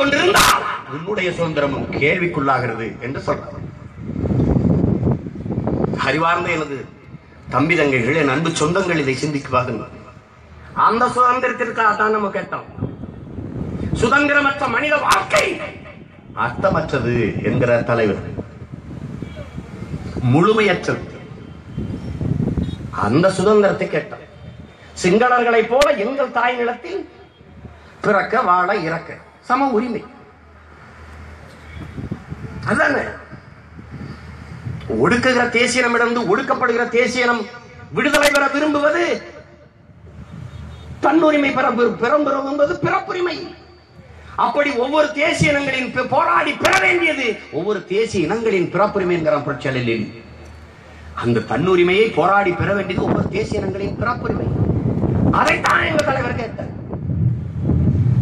கொண்டிருந்தால் உன்னுடைய சுதந்திரமும் கேள்விக்குள்ளாகிறது என்று சொல்றார். அறிவார்ந்த எனது தம்பி தங்கைகள், என் அன்பு சொந்தங்கள், இதை சிந்திக்குவார்கள். அந்த சுதந்திரத்திற்காக தான் நம்ம கேட்டோம். சுதந்திரமற்ற மனித வாழ்க்கை அர்த்தமற்றது என்கிற தலைவர். முழுமையற்றது. அந்த சுதந்திரத்தை கேட்டோம். சிங்களர்களை போல எங்கள் தாய் நிலத்தில் பிறக்க, வாழ, இறக்க சம உரிமை. அதானே ஒடுக்குகிற தேசியனமிடந்து ஒடுக்கப்படுகிற தேசியனம் விடுதலை பெற விரும்புவது, தன்னுரிமை பெற விரும்புவது பிறப்புரிமை. அப்படி ஒவ்வொரு தேசிய இனங்களின் போராடி பெற வேண்டியது ஒவ்வொரு தேசிய இனங்களின் பிறப்புரிமை என்கிற புரட்சியாளரில். அந்த தன்னுரிமையை போராடி பெற வேண்டியது ஒவ்வொரு தேசிய இனங்களின் பிறப்புரிமை. அதைத்தான் எங்கள் தலைவர் கேட்டார்.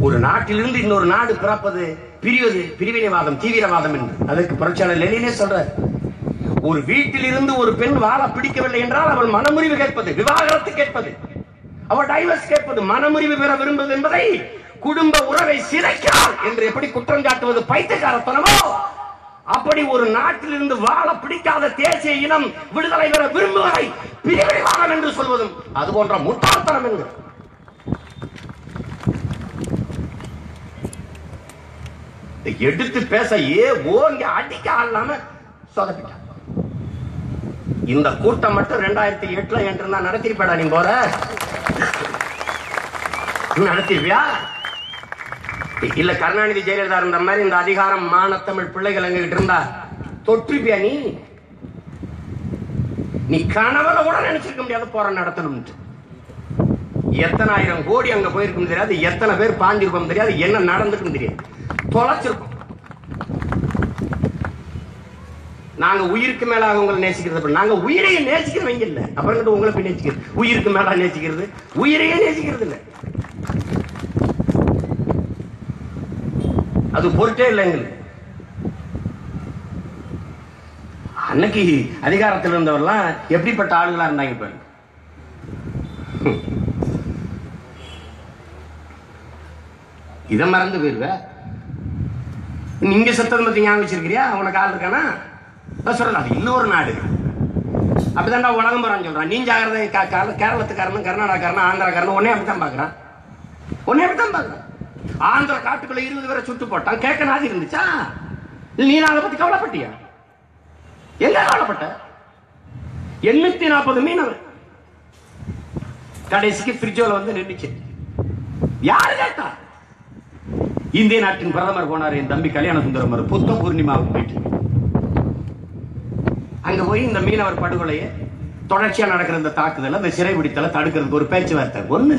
ஒரு நாட்டிலிருந்து இன்னொரு நாடு பிறப்பது பிரிவது பிரிவினைவாதம், தீவிரவாதம் என்று அதற்கு புரட்சியாளர் லெனினே சொல்றார். ஒரு வீட்டில் இருந்து ஒரு பெண் வாழ பிடிக்கவில்லை என்றால் அவள் மனமுறிவு கேட்பது, விவாகரத்து கேட்பது, அவள் டைவர்ஸ் கேட்பது, மனமுறிவு பெற விரும்புவது என்பதை குடும்ப உறவை சிதைக்கிறாள் என்று எப்படி குற்றம் காட்டுவது பைத்தியக்காரத்தனமோ, அப்படி ஒரு நாட்டிலிருந்து வாழ பிடிக்காத தேசிய இனம் விடுதலை பெற விரும்புவதை பிரிவினைவாதம் என்று சொல்வதும் அது போன்ற முட்டாள்தனம் என்று. எடுத்து பேச ஓங்கி அடிக்க ஆளாம சொதப்பிட்டான். இந்த கூட்டம் மட்டும் 2008 என்று நான் நடத்திருப்பேடா. நீ போற நடத்திருப்பியா? இல்ல கருணாநிதி ஜெயலலிதா இருந்த மாதிரி இந்த அதிகாரம் மானத்தமிழ் பிள்ளைகள் எங்ககிட்ட இருந்தா தொற்றுப்பியா? நீ கனவுல கூட நினைச்சிருக்க முடியாது போற நடத்தணும். எத்தனை ஆயிரம் கோடி அங்க போயிருக்கும் தெரியாது, எத்தனை பேர் பாஞ்சிருப்போம் தெரியாது, என்ன நடந்துக்கும் தெரியாது, தொலைச்சிருக்கோம். நாங்க உயிருக்கு மேலாக உங்களை நேசிக்கிறது, நாங்க உயிரையே நேசிக்கிறவங்க இல்ல. அப்புறம் உங்களை போய் நேசிக்கிறது, உயிருக்கு மேலா நேசிக்கிறது, உயிரையே நேசிக்கிறது இல்ல. அது பொருட்டே இல்லை எங்களுக்கு. அன்னைக்கு அதிகாரத்தில் இருந்தவர்லாம் எப்படிப்பட்ட ஆளுகளா இருந்தாங்க இப்ப. இதை மறந்து போயிருவ. நீங்க சத்தம் பத்தி ஞாபகம் வச்சிருக்கிறியா? உனக்கு ஆள் இருக்கானா? சொல்லலாம். அது இன்னொரு நாடு. அப்படிதான்டா உலகம் போறான்னு சொல்றான். நீ ஜாகிரதை. கேரளத்துக்காரனும் கர்நாடகாரனும் ஆந்திராக்காரனும் ஒன்னே அப்படித்தான் பாக்குறான். ஒன்னே அப்படித்தான் பாக்குறான். ஆந்திர காட்டுக்குள்ள 20 பேரை சுட்டு போட்டான். கேட்க நாதி இருந்துச்சா? நீ அதை பத்தி கவலைப்பட்டியா? எங்க கவலைப்பட்ட? 840 மீனவர் கடைசிக்கு பிரிட்ஜோல வந்து நின்றுச்சு. யாரு கேட்டா? இந்திய நாட்டின் பிரதமர் போனார். என் தம்பி கல்யாண சுந்தரம் புத்த பூர்ணிமாவுக்கு போயிட்டு அங்க போய் இந்த மீனவர் படுகொலையை தொடர்ச்சியா நடக்கிற இந்த தாக்குதல், அந்த சிறைபிடித்தல தடுக்கிறதுக்கு ஒரு பேச்சுவார்த்தை, ஒண்ணு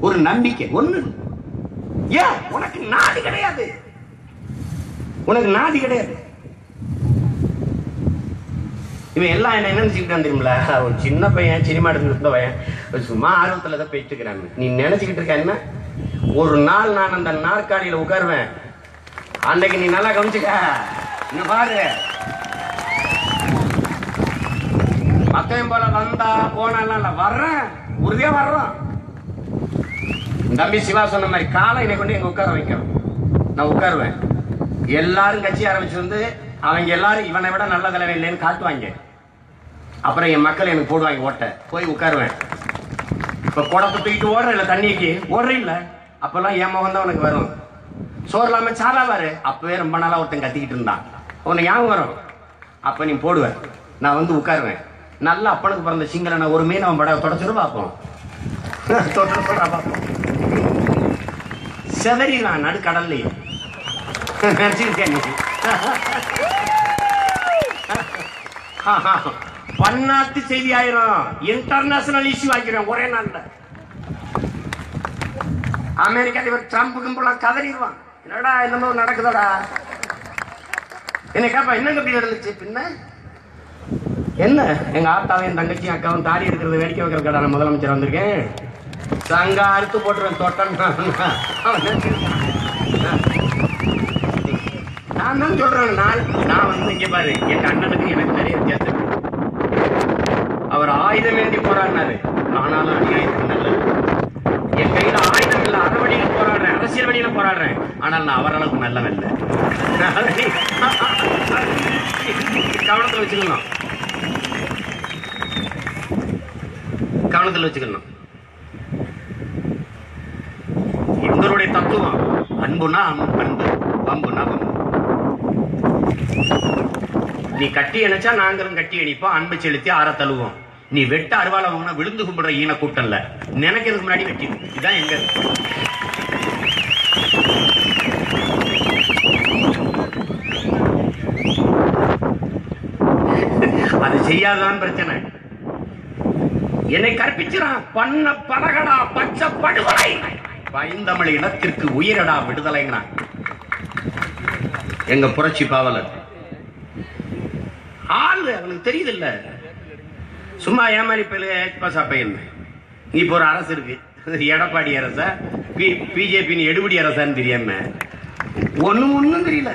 ஒரு நம்பிக்கை, ஒண்ணு. ஏன் உனக்கு நாதி கிடையாது? உனக்கு நாதி கிடையாது. இவன் எல்லாம் என்ன நினைச்சுக்கிட்டான் தெரியுமில? ஒரு சின்ன பையன், சினிமா எடுத்து இருந்த பையன், சும்மா ஆர்வத்துல தான் போயிட்டு இருக்கிறான். நீ நினைச்சுக்கிட்டு இருக்க என்ன? ஒரு நாள் நான் அந்த நாற்காலியில உட்காருவேன். அன்னைக்கு நீ நல்லா கவனிச்சுக்க. இங்க பாரு, மத்தையும் போல வந்தா போனா வர்றேன், உறுதியா வர்றோம். தம்பி சிவா சொன்ன மாதிரி காலை என்னை கொண்டு எங்க உட்கார வைக்கணும். நான் உட்காருவேன். எல்லாரும் கட்சி ஆரம்பிச்சு வந்து அவங்க எல்லாரும் இவனை விட நல்ல தலைவன் இல்லைன்னு காட்டுவாங்க. அப்புறம் என் மக்கள் எனக்கு போடுவாங்க ஓட்ட. போய் உட்காருவேன். இப்ப குடத்தை தூக்கிட்டு ஓடுற இல்ல, தண்ணிக்கு ஓடுற இல்ல, அப்பெல்லாம் என் முகம் தான் உனக்கு வரும். சோறு இல்லாம சாராவாரு அப்பவே ரொம்ப நாளா ஒருத்தன் கத்திக்கிட்டு இருந்தான். உனக்கு ஞாபகம் வரும். அப்ப நீ போடுவேன். நான் வந்து உட்காருவேன். நல்லா அப்பனுக்கு பிறந்த சிங்கள ஒரு மீன் அவன் பட தொடச்சிட்டு பார்ப்போம். பார்ப்போம் செதறிலாம் நடுக்கடல்லையும் பன்னாட்டு செய்தி ஆயிரும். இன்டர்நேஷனல் இஷ்யூ ஆக்கிறோம் ஒரே நாள்ல. அமெரிக்கா அதிபர் ட்ரம்ப் கும்பலாம் கதறிடுவான். என்னடா என்னமோ நடக்குதடா. என்ன கேப்பா, என்னங்க இப்படி நடந்துச்சு? பின்ன என்ன, எங்க ஆத்தாவையும் தங்கச்சி அக்காவும் தாடி இருக்கிறது வேடிக்கை வைக்கிறதுக்கடா நான் முதலமைச்சர் வந்திருக்கேன். சங்க அறுத்து போட்டுருவேன் தொட்டன். நான் தான் சொல்றேன். நான் வந்து இங்க பாரு, எங்க அண்ணனுக்கு எனக்கு நிறைய வித்தியாசம். அவர் ஆயுதம் ஏந்தி போராடினாரு, ஆனாலும் அநியாயத்துக்கு நல்லது. என் கையில ஆயுதம் இல்ல, அறவழியில் போராடுறேன். அரசியல் வழியில போராடுறேன், ஆனால் நான் அவரளவுக்கு நல்லவன் இல்லை. கவனத்தில் வச்சுக்கணும், கவனத்தில் வச்சுக்கணும். எங்களுடைய தத்துவம் அன்புனா அன்பு, பம்புனா பம்பு. நீ கட்டி அணைச்சா நாங்களும் கட்டி அணிப்போம், அன்பு செலுத்தி ஆற தழுவோம். நீ வெட்ட அருவாள வாங்கினா விழுந்து கும்பிடுற ஈன கூட்டம்ல, நினைக்கிறதுக்கு முன்னாடி வெட்டி. இதுதான் எங்க அது செய்யாதான் பிரச்சனை. என்னை கற்பிச்சுறான், பண்ண பலகடா பச்சை படுகொலை, பைந்தமிழ் இனத்திற்கு உயிரடா விடுதலைங்கிறான் எங்க புரட்சி பாவலர். ஆளு அவனுக்கு தெரியுது இல்ல, சும்மா ஏமாறி பையன். இப்ப ஒரு அரசு இருக்கு, எடப்பாடி அரசா பிஜேபி எடுபடி அரசான்னு தெரியாம ஒண்ணும் தெரியல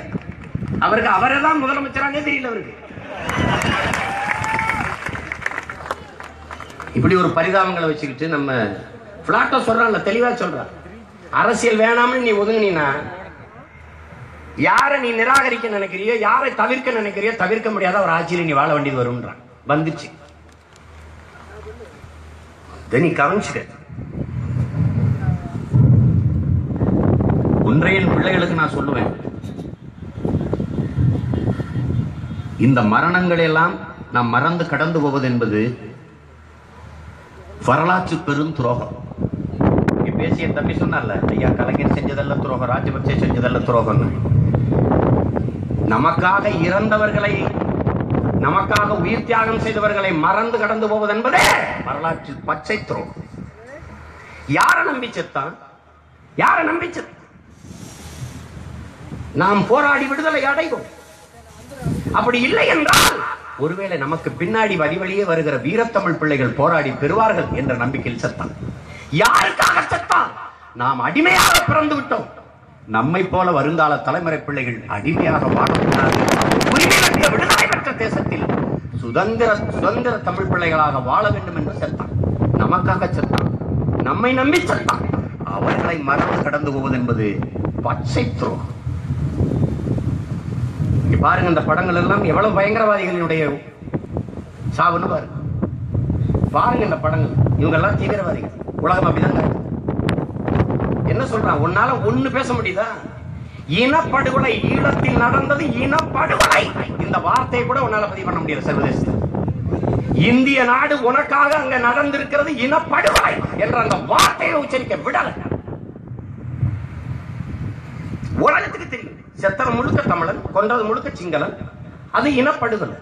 அவருக்கு. அவரை தான் முதலமைச்சரானே தெரியல அவருக்கு. இப்படி ஒரு பரிதாபங்களை வச்சுக்கிட்டு நம்ம பிளாட்டோ சொல்றான்ல, தெளிவா சொல்றான், அரசியல் வேணாம்னு நீ ஒதுங்கினா யாரை நீ நிராகரிக்க நினைக்கிறியோ, யாரை தவிர்க்க நினைக்கிறியோ தவிர்க்க முடியாத ஒரு ஆட்சியில் நீ வாழ வேண்டியது வரும்ன்றான். வந்துச்சு, நீ கவனிச்சுக்க. ஒன்றைய பிள்ளைகளுக்கு நான் சொல்லுவேன், இந்த மரணங்கள் எல்லாம் நாம் மறந்து கடந்து போவது என்பது வரலாற்று பெரும் துரோகம். பேசிய தம்பி சொன்னார்ல, ஐயா கலைஞர் செஞ்சதல்ல துரோகம், ராஜபக்சே செஞ்சதல்ல துரோகம். நமக்காக இறந்தவர்களை, நமக்காக உயிர் தியாகம் செய்தவர்களை மறந்து கடந்து போவது என்பதே வரலாற்றில் பச்சை துரோகம். யார நம்பி செத்தான், யார நம்பி செத்தான்? நாம் போராடி விடுதலை அடைவோம். அப்படி இல்லை என்றால் ஒருவேளை நமக்கு பின்னாடி வழியே வருகிற வீரத்தமிழ் பிள்ளைகள் போராடி பெறுவார்கள் என்ற நம்பிக்கையில் செத்தான். யாருக்காக செத்தான்? நாம் அடிமையாக பிறந்து விட்டோம். நம்மை போல வருங்கால தலைமுறை பிள்ளைகள் அடிமையாக வாழக்கூடாது. உரிமை பெற்ற விடுதலை பெற்ற தேசத்தில் சுதந்திர தமிழ் பிள்ளைகளாக வாழ வேண்டும் என்று செத்தான். நமக்காக செத்தான், நம்மை நம்பி செத்தான். அவர்களை மறந்து கடந்து போவது என்பது பச்சை துரோகம். பாருங்க, இந்த படங்கள் எல்லாம் எவ்வளவு பயங்கரவாதிகளுடைய சாவுன்னு பாருங்க. பாருங்க இந்த படங்கள், இவங்க எல்லாம் தீவிரவாதிகள். உலகம் அப்படிதான். என்ன சொல்றான், உன்னால ஒண்ணு பேச முடியுதா? இனப்படுகொலை, ஈழத்தில் நடந்தது இனப்படுகொலை. இந்த வார்த்தையை கூட உன்னால பதிவு பண்ண முடியாது சர்வதேசத்தில். இந்திய நாடு உனக்காக அங்க நடந்திருக்கிறது இனப்படுகொலை என்ற அந்த வார்த்தையை உச்சரிக்க விடல. உலகத்துக்கு தெரியும், செத்தன முழுக்க தமிழன், கொன்றது முழுக்க சிங்களன். அது இனப்படுகொலை.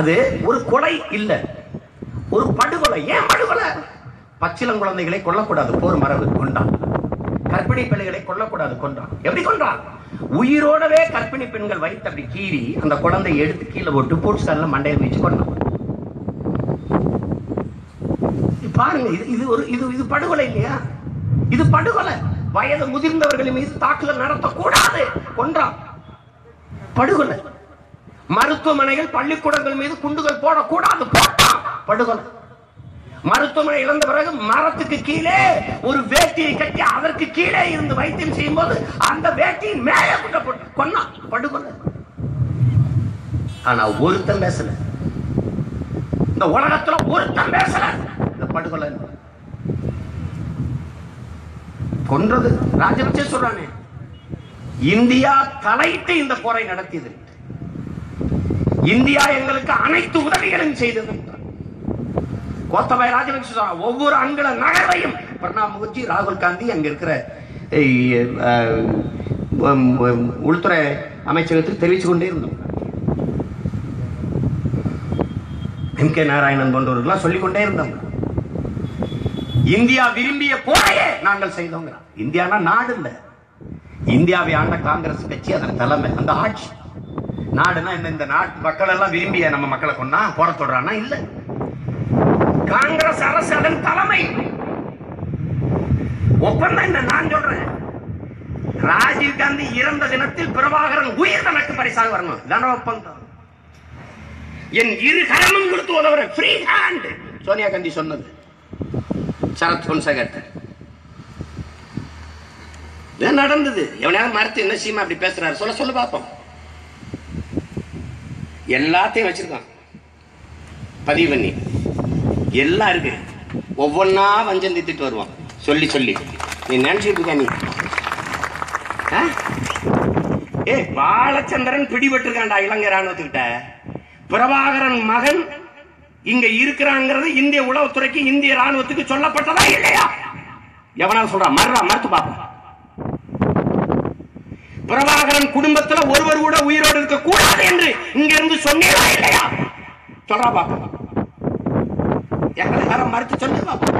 அது ஒரு கொலை இல்ல, ஒரு படுகொலை. ஏன் படுகொலை? பச்சிளம் குழந்தைகளை கொல்லக்கூடாது, போர் மரபு கொண்டான். கர்ப்பிணி பிள்ளைகளை கொல்லக்கூடாது, கொண்டான். எப்படி கொண்டான்? உயிரோடவே கர்ப்பிணி பெண்கள் வைத்து அப்படி கீறி அந்த குழந்தை எடுத்து கீழே போட்டு போட்ஸ்கார்ல மண்டையில் வச்சு கொண்டான். பாருங்க, இது படுகொலை இல்லையா? இது படுகொலை. வயது முதிர்ந்தவர்கள் மீது தாக்குதல் நடத்தக்கூடாது, கொன்றான். படுகொலை. மருத்துவமனைகள், பள்ளிக்கூடங்கள் மீது குண்டுகள் போடக்கூடாது, போட்டான். படுகொலை. மருத்துவமனை இழந்த பிறகு மரத்துக்கு கீழே ஒரு வேட்டியை கட்டி அதற்கு கீழே இருந்து வைத்தியம் செய்யும் போது அந்த வேட்டியின் மேலே குட்டப்பட்டு கொன்னா. படுகொலை. ஆனா ஒருத்தன் பேசல, இந்த உலகத்துல ஒருத்தன் பேசல. இந்த படுகொலை கொன்றது ராஜபக்சே சொல்றானே, இந்தியா தலையிட்டு இந்த போரை நடத்தியது, இந்தியா எங்களுக்கு அனைத்து உதவிகளும் செய்தது. கோத்தபாய ராஜபக்சே சொல்றான், ஒவ்வொரு அங்குல நகரையும் பிரணாப் முகர்ஜி, ராகுல் காந்தி, அங்க இருக்கிற உள்துறை அமைச்சகத்தில் தெரிவித்துக் கொண்டே இருந்தோம். எம் கே நாராயணன் போன்றவர்கள் சொல்லிக்கொண்டே இருந்தோம். இந்தியா விரும்பிய போரையே நாங்கள் செய்தோம். இந்தியானா நாடு இல்ல, இந்தியாவை ஆண்ட காங்கிரஸ் கட்சி, அதன் தலைமை, அந்த ஆட்சி. நாடுனா இந்த நாட்டு மக்கள் எல்லாம் விரும்பிய நம்ம மக்களை கொண்டா போற சொல்றானா? இல்ல, காங்கிரஸ் அரசு, அதன் தலைமை. ஒப்பந்தம் என்ன? நான் சொல்றேன், ராஜீவ் காந்தி இறந்த தினத்தில் பிரபாகரன் உயிர் தனக்கு பரிசாக வரணும். தான ஒப்பந்தம். என் இரு கரமும் கொடுத்து உதவுற ஃப்ரீ ஹேண்ட். சோனியா காந்தி சொன்னது, சரத் பொன்சேகர். நடந்தது. எவனாவது மறுத்து என்ன சீமா அப்படி பேசுறாரு சொல்ல சொல்ல பாப்போம். எல்லாத்தையும் வச்சிருக்கான் பதிவு பண்ணி, எல்லாம் இருக்கு. ஒவ்வொன்னா வஞ்சம் திட்டு வருவான் சொல்லி சொல்லி. நீ நினைச்சிட்டு இருக்க நீ பாலச்சந்திரன் பிடிபட்டிருக்கான்டா இலங்கை ராணுவத்துக்கிட்ட. பிரபாகரன் மகன் இங்க இருக்கிறாங்கிறது இந்திய உளவுத்துறைக்கு இந்திய ராணுவத்துக்கு சொல்லப்பட்டதா இல்லையா? எவனாவது சொல்றான் மறுத்து பார்ப்போம். பிரபாகரன் குடும்பத்தில் ஒருவர் கூட உயிரோடு இருக்க கூடாது என்று இங்க இருந்து சொன்னீங்களா இல்லையா? சொல்றா பாப்போம். யாரும் மறுத்து சொல்லு பாப்போம்.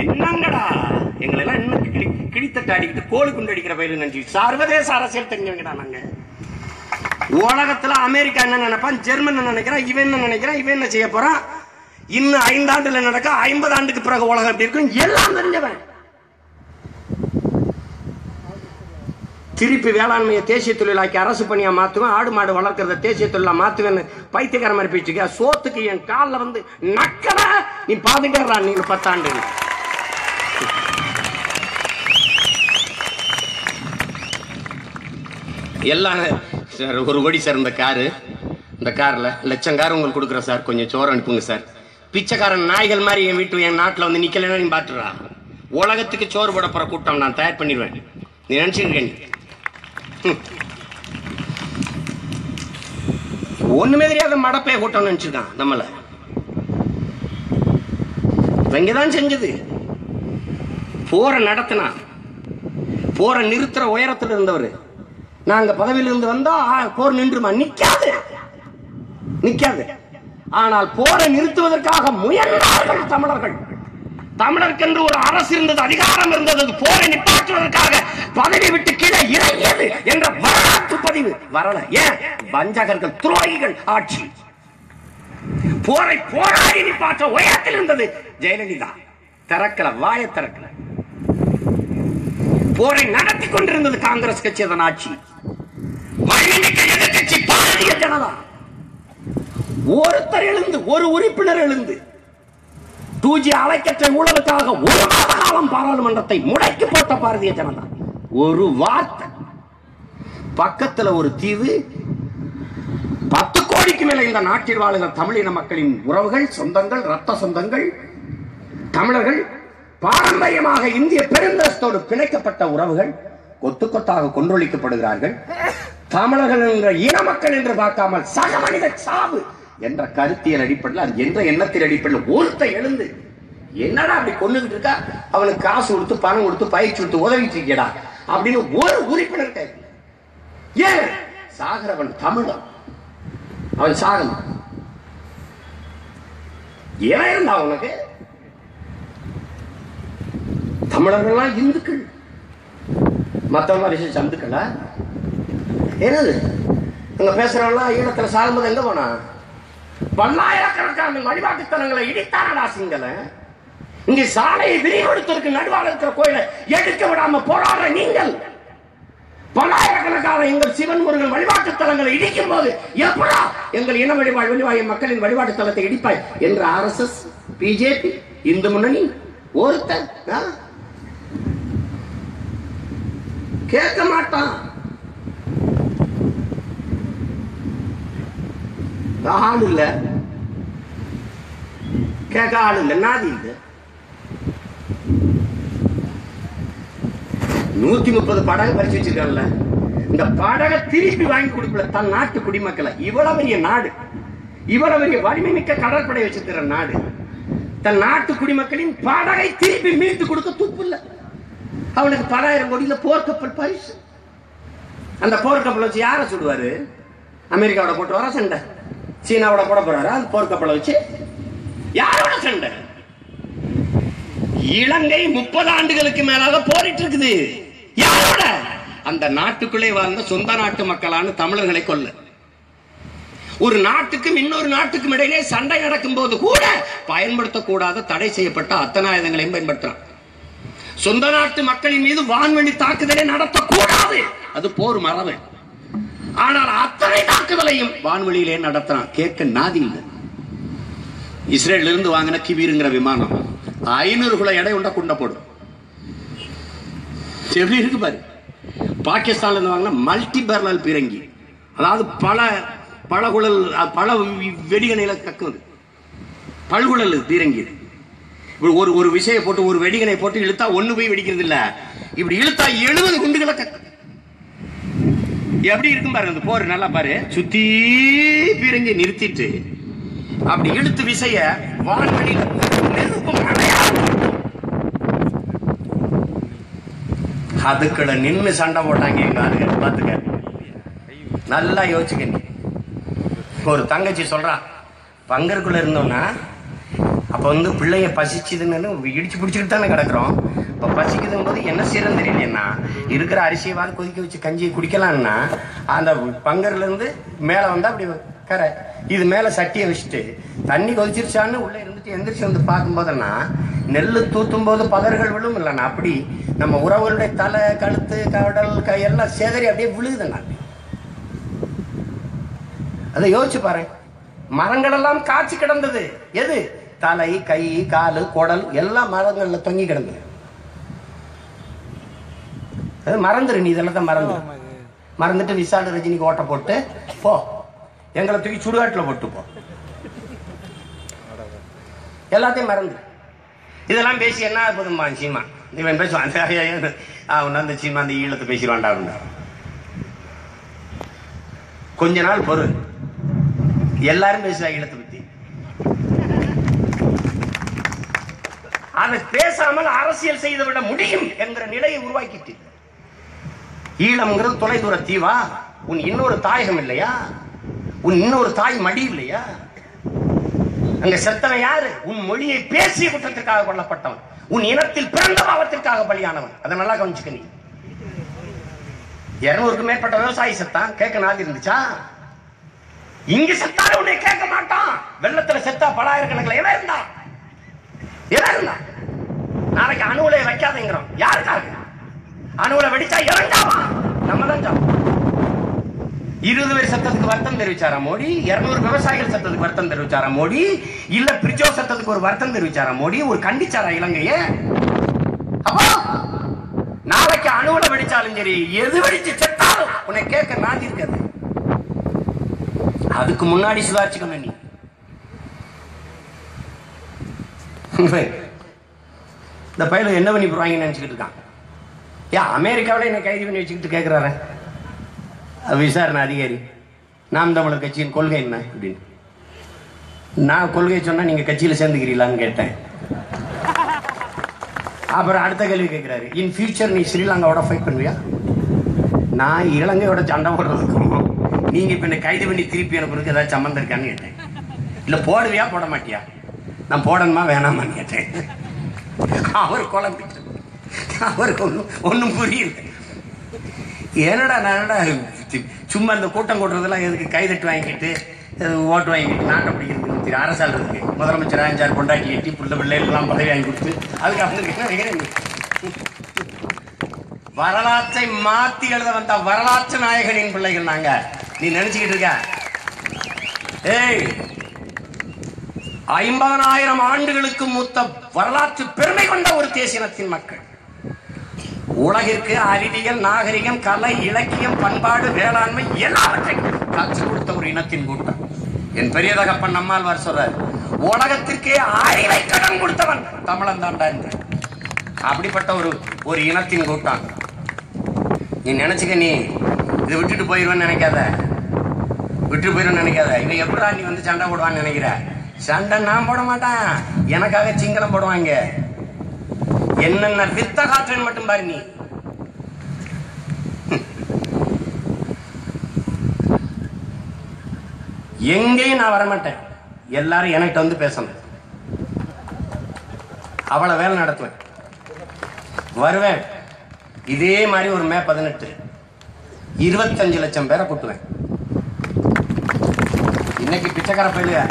என்னங்கடா எங்களை எல்லாம் இன்னும் கிழித்தட்டு அடிக்கிட்டு கோழி குண்டு அடிக்கிற பயிர் நினைச்சு சர்வதேச அரசியல் தெரிஞ்சவங்கடா நாங்க. உலகத்துல அமெரிக்கா என்ன நினைப்பான், ஜெர்மன் நினைக்கிறான், இவன் என்ன நினைக்கிறான், இவன் என்ன செய்ய போறான், இன்னும் 5 ஆண்டுல நடக்க 50 ஆண்டுக்கு பிறகு உலகம் எப்படி இருக்கும் எல்லாம் தெரிஞ்சவன். திருப்பி வேளாண்மையை தேசிய தொழிலாக்கி அரசு பணியா மாத்துவேன், ஆடு மாடு வளர்க்கறத தேசிய தொழிலா மாத்துவேன் பைத்தியக்கார மாதிரி பேச்சுக்க. சோத்துக்கு என் காலில் வந்து நக்கல நீ பாதுகாறா நீங்க 10 ஆண்டு. எல்லாம் சார் 1 கோடி சார் இந்த காரு, இந்த கார்ல லட்சம் கார் உங்களுக்கு கொடுக்குற சார், கொஞ்சம் சோறு அனுப்புங்க சார். பிச்சைக்காரன் நாய்கள் மாதிரி என் வீட்டு என் நாட்டில் வந்து நிக்கலன்னா நீ பாத்துறா. உலகத்துக்கு சோறு போட போற கூட்டம் நான் தயார் பண்ணிடுவேன். நீ நினைச்சிருக்கேன் ஒண்ணுமே தெரியாத மடப்பைய கூட்டம் நினைச்சிருக்கான் நம்மள. இங்கதான் செஞ்சது. போற நடத்தினா போற நிறுத்துற உயரத்தில் இருந்தவர். நாங்க பதவியில் இருந்து வந்தா போர் நின்றுமா? நிக்காது நிக்காது. ஆனால் போரை நிறுத்துவதற்காக முயன்றார்கள் தமிழர்கள். தமிழர்க்கென்று ஒரு அரசு இருந்தது, அதிகாரம் இருந்தது. போரை நிப்பாற்றுவதற்காக பதவி விட்டு கீழே இறங்கியது என்ற வரலாற்று பதிவு வரல. ஏன்? வஞ்சகர்கள், துரோகிகள் ஆட்சி. போரை போராடி நிப்பாற்ற உயரத்தில் இருந்தது ஜெயலலிதா. திறக்கல, வாய திறக்கல. போரை நடத்தி கொண்டிருந்தது காங்கிரஸ் கட்சி, அதன் ஆட்சி. எதிர்கட்சி பாரதிய ஜனதா. ஒருத்தர் எழுந்து, ஒரு உறுப்பினர் எழுந்து 2G அலைக்கற்றை ஊழலுக்காக 1 மாத காலம் பாராளுமன்றத்தை முடக்கி போட்ட பாரதிய ஜனதா. ஒரு வார்த்தை. பக்கத்தில் ஒரு தீவு, 10 கோடிக்கு மேல இந்த நாட்டில் வாழுகிற தமிழின மக்களின் உறவுகள், சொந்தங்கள், ரத்த சொந்தங்கள், தமிழர்கள் பாரம்பரியமாக இந்திய பெருந்தரசோடு பிணைக்கப்பட்ட உறவுகள் கொத்து கொத்தாக கொன்றொழிக்கப்படுகிறார்கள். தமிழர்கள் என்ற இன மக்கள் என்று பார்க்காமல் சக மனித சாவு என்ற கருத்தியல் அடிப்படையில், அது என்ற எண்ணத்தின் அடிப்படையில் ஒருத்த எழுந்து என்னடா அப்படி கொண்டுகிட்டு இருக்கா, அவனுக்கு காசு கொடுத்து பணம் கொடுத்து பயிற்சி கொடுத்து உதவிட்டு இருக்கா அப்படின்னு ஒரு உறுப்பினர் கேட்க. ஏன்? சாகரவன் தமிழன், அவன் சாகணும். ஏன் இருந்தா அவனுக்கு? தமிழர்கள்லாம் இந்துக்கள், மற்றவங்க விஷயம் சந்துக்களா? என்னது அங்க பேசுறவங்களாம் ஈழத்துல சாகும்போது எங்க போனா? பல்லாயிரக்கணக்கான வழிபாட்டுத்தலங்களை இடித்தாரடா சிங்கள. இங்க சாலையை விரிவெடுத்திருக்கு, நடுவாளர் இருக்கிற கோயிலை எடுக்க விடாம போராடுற நீங்கள். பல்லாயிரக்கணக்கான எங்கள் சிவன் முருகன் வழிபாட்டு தலங்களை இடிக்கும் போது எப்படா எங்கள் இன வழிவாய் மக்களின் வழிபாட்டு தலத்தை இடிப்பாய் என்ற RSS, பிஜேபி, இந்து முன்னணி ஒருத்தன் கேட்க மாட்டான். ஆள் இல்ல, கேட்க ஆள் இல்ல, நாதி இல்ல. 130 படகு பறிச்சு வச்சிருக்காங்கல்ல, இந்த படகை திருப்பி வாங்கி கொடுக்கல தன் நாட்டு குடிமக்களை. இவ்வளவு பெரிய நாடு, இவ்வளவு பெரிய வலிமை மிக்க கடற்படை வச்சிருக்கிற நாடு, தன் நாட்டு குடிமக்களின் படகை திருப்பி மீட்டு கொடுக்க துப்பு இல்ல. அவனுக்கு 10,000 கோடியில போர்க்கப்பல் பரிசு. அந்த போர்க்கப்பல் வச்சு யார சுடுவாரு? அமெரிக்காவோட போட்டு வர சண்டை, சீனாவோட போட போறாரு. அந்த போர்க்கப்பலை வச்சு யாரோட சண்டை? இலங்கை 30 ஆண்டுகளுக்கு மேலாக போரிட்டு இருக்குது. யாரோட? அந்த நாட்டுக்குள்ளே வாழ்ந்த சொந்த நாட்டு மக்களான தமிழர்களை கொல்ல. ஒரு நாட்டுக்கும் இன்னொரு நாட்டுக்கும் இடையிலே சண்டை நடக்கும் போது கூட பயன்படுத்தக்கூடாத தடை செய்யப்பட்ட அத்தனை ஆயுதங்களையும் பயன்படுத்துறான். சொந்த நாட்டு மக்களின் மீது வான்வெளி தாக்குதலை நடத்தக்கூடாது, அது போர் மரபு. ஆனால் அத்தனை தாக்குதலையும் வான்வெளியிலே நடத்துறான். கேட்க நாதி இல்லை. இஸ்ரேல் இருந்து வாங்கின கிபீருங்கிற விமானம் 500 கிலோ எடை உண்டா குண்டை போடும். எப்படி இருக்கு பாரு. பாகிஸ்தான்ல இருந்து வாங்கின மல்டி பேரல் பீரங்கி, அதாவது பல குழல் பல வெடிகணையில கக்குது. பல்குழல் பீரங்கி. ஒரு விஷயம் போட்டு ஒரு வெடிகணை போட்டு இழுத்தா ஒண்ணு போய் வெடிக்கிறது இல்ல, இப்படி இழுத்தா 70 குண்டுகளை கக்கு. எப்படி இருக்கும் பாருங்க போர். நல்லா பாரு. சுத்தி பீரங்கி நிறுத்திட்டு அப்படி இழுத்து விசைய வான்வெளியில நெருப்பு மழையா அதுக்குள்ள நின்று சண்டை போட்டாங்க எங்க ஆளுங்க. பாத்துக்க, நல்லா யோசிச்சுக்க. ஒரு தங்கச்சி சொல்றா, பங்கருக்குள்ள இருந்தோம்னா அப்ப வந்து பிள்ளைய பசிச்சுதுன்னு இடிச்சு பிடிச்சிக்கிட்டு தானே கிடக்குறோம். இப்ப பசிக்குதும் போது என்ன செய்யறது தெரியலன்னா, இருக்கிற அரிசியவாது கொதிக்க வச்சு கஞ்சியை குடிக்கலாம்னா அந்த பங்கர்ல இருந்து மேல வந்தா அப்படி கரை இது மேல சட்டியை வச்சுட்டு தண்ணி கொதிச்சிருச்சான்னு உள்ள இருந்துட்டு எந்திரிச்சு வந்து பார்க்கும் போதுன்னா நெல்லு தூத்தும் போது பதர்கள் விழும் இல்லைண்ணா, அப்படி நம்ம உறவுகளுடைய தலை கழுத்து கடல் கையெல்லாம் சேதறி அப்படியே விழுகுதுண்ணா. அதை யோசிச்சு பாரு. மரங்கள் எல்லாம் காய்ச்சி கிடந்தது. எது? தலை கை காலு குடல் எல்லாம் மரங்கள்ல தொங்கி கிடந்தது. மறந்துரு, நீ இதெல்லாம் தான் மறந்துட்டு விசால் ரஜினிக்கு ஓட்ட போட்டு போ, எங்களை தூக்கி சுடுகாட்டுல போட்டு போ, எல்லாத்தையும் மறந்து. இதெல்லாம் பேசி என்ன போதுமா சீமா இவன் பேசுவான். அந்த சீமா அந்த ஈழத்தை பேசிடுவான்டா. கொஞ்ச நாள் பொறு, எல்லாரும் பேசுவா ஈழத்தை பத்தி. அதை பேசாமல் அரசியல் செய்து விட முடியும் என்கிற நிலையை உருவாக்கிட்டு. ஈழம்ங்கிறது தொலைதூர தீவா? உன் இன்னொரு தாயகம் இல்லையா? உன் இன்னொரு தாய் மடி இல்லையா? அங்க செத்தவன் யாரு? உன் மொழியை பேசிய குற்றத்திற்காக கொல்லப்பட்டவன், உன் இனத்தில் பிறந்த பாவத்திற்காக பலியானவன். அதை நல்லா கவனிச்சுக்க. நீ 200க்கும் மேற்பட்ட விவசாயி செத்தான், கேட்க நாள் இருந்துச்சா? இங்க செத்தாலும் உன்னை கேட்க மாட்டான். வெள்ளத்துல செத்தா பலாயிரக்கணக்கில் எவன் இருந்தா? நாளைக்கு அணுவுலை வைக்காதேங்கிறோம். யாருக்காக? அணுவுலை வெடிச்சா இறண்டாவா? நம்ம தான் 20 பேர் சத்தத்துக்கு வருத்தம் தெரிவிச்சாரா மோடி? 200 விவசாயிகள் சத்தத்துக்கு வருத்தம் தெரிவிச்சாரா மோடி? இல்ல பிரிஜோ சத்தத்துக்கு ஒரு வருத்தம் தெரிவிச்சாரா மோடி? ஒரு கண்டிச்சாரா இலங்கைய? அப்போ நாளைக்கு அணுவுலை வெடிச்சாலும் சரி, எது வெடிச்சு செத்தாலும் உன்னை கேட்க நாதி இருக்காது. அதுக்கு முன்னாடி சுதாரிச்சுக்கணும். நீ இந்த பையன் என்ன பண்ணி போறாங்கன்னு நினைச்சுக்கிட்டு இருக்கான். ஏன் அமெரிக்காவில என்ன கைது பண்ணி வச்சுக்கிட்டு கேட்கிறாரு விசாரணை அதிகாரி, நாம் தமிழர் கட்சியின் கொள்கை என்ன அப்படின்னு. நான் கொள்கை சொன்னா நீங்க கட்சியில சேர்ந்துக்கிறீங்களான்னு கேட்டேன். அப்புறம் அடுத்த கேள்வி கேட்கிறாரு, இன் ஃபியூச்சர் நீ ஸ்ரீலங்காவோட ஃபைட் பண்ணுவியா? நான் இலங்கையோட சண்டை போடுறதுக்கும் நீங்க இப்ப என்ன கைது பண்ணி திருப்பி அனுப்புறதுக்கு ஏதாவது சம்பந்தம் இருக்கான்னு கேட்டேன். இல்ல போடுவியா போட மாட்டியா? நான் போடணுமா வேணாமான்னு கேட்டேன். அவர் குழம்பிட்டு, அவருக்கு ஒன்னும் புரியல. என்னடா நான் சும்மா இந்த கூட்டம் கூட்டுறதெல்லாம் எதுக்கு? கைதட்டு வாங்கிட்டு ஓட்டு வாங்கிட்டு நாட்டை பிடிக்கிறது அரசால் இருக்கு. முதலமைச்சர் 5-6 கொண்டாட்டி எட்டி பிள்ளைலாம் பதவி வாங்கி கொடுத்து அதுக்கு அவங்க வரலாற்றை மாத்தி எழுத வந்த வரலாற்று நாயகனின் பிள்ளைகள் நாங்க. நீ நினைச்சுக்கிட்டு இருக்க? ஏய், 50,000 ஆண்டுகளுக்கு மூத்த வரலாற்று பெருமை கொண்ட ஒரு தேசியத்தின் மக்கள். உலகிற்கு அறிவியல், நாகரிகம், கலை, இலக்கியம், பண்பாடு, வேளாண்மை எல்லாவற்றையும் கற்றுக் கொடுத்த ஒரு இனத்தின் கூட்டம். என் பெரிய தகப்பன் நம்மாழ்வார் சொல்றார், உலகத்திற்கே அறிவை கடன் கொடுத்தவன் தமிழன் தாண்டா என்று. அப்படிப்பட்ட ஒரு இனத்தின் கூட்டம். நீ நினைச்சுக்க, நீ இதை விட்டுட்டு போயிருவேன்னு நினைக்காத, விட்டு போயிருவேன்னு நினைக்காத. இவன் எப்படா நீ வந்து சண்டை போடுவான்னு நினைக்கிற? சண்டை நான் போட மாட்டேன், எனக்காக சிங்களம் போடுவாங்க. என்னென்ன வித்த காற்றன் மட்டும் பாரு. நீ எங்கேயும் நான் வரமாட்டேன். எல்லாரும் எனக்கு வந்து பேசணும். அவ்வளவு வேலை நடத்துவேன், வருவேன். இதே மாதிரி ஒரு மே 18 25 லட்சம் பேரை கூட்டுவேன். இன்னைக்கு பிச்சைக்கார பயிலுக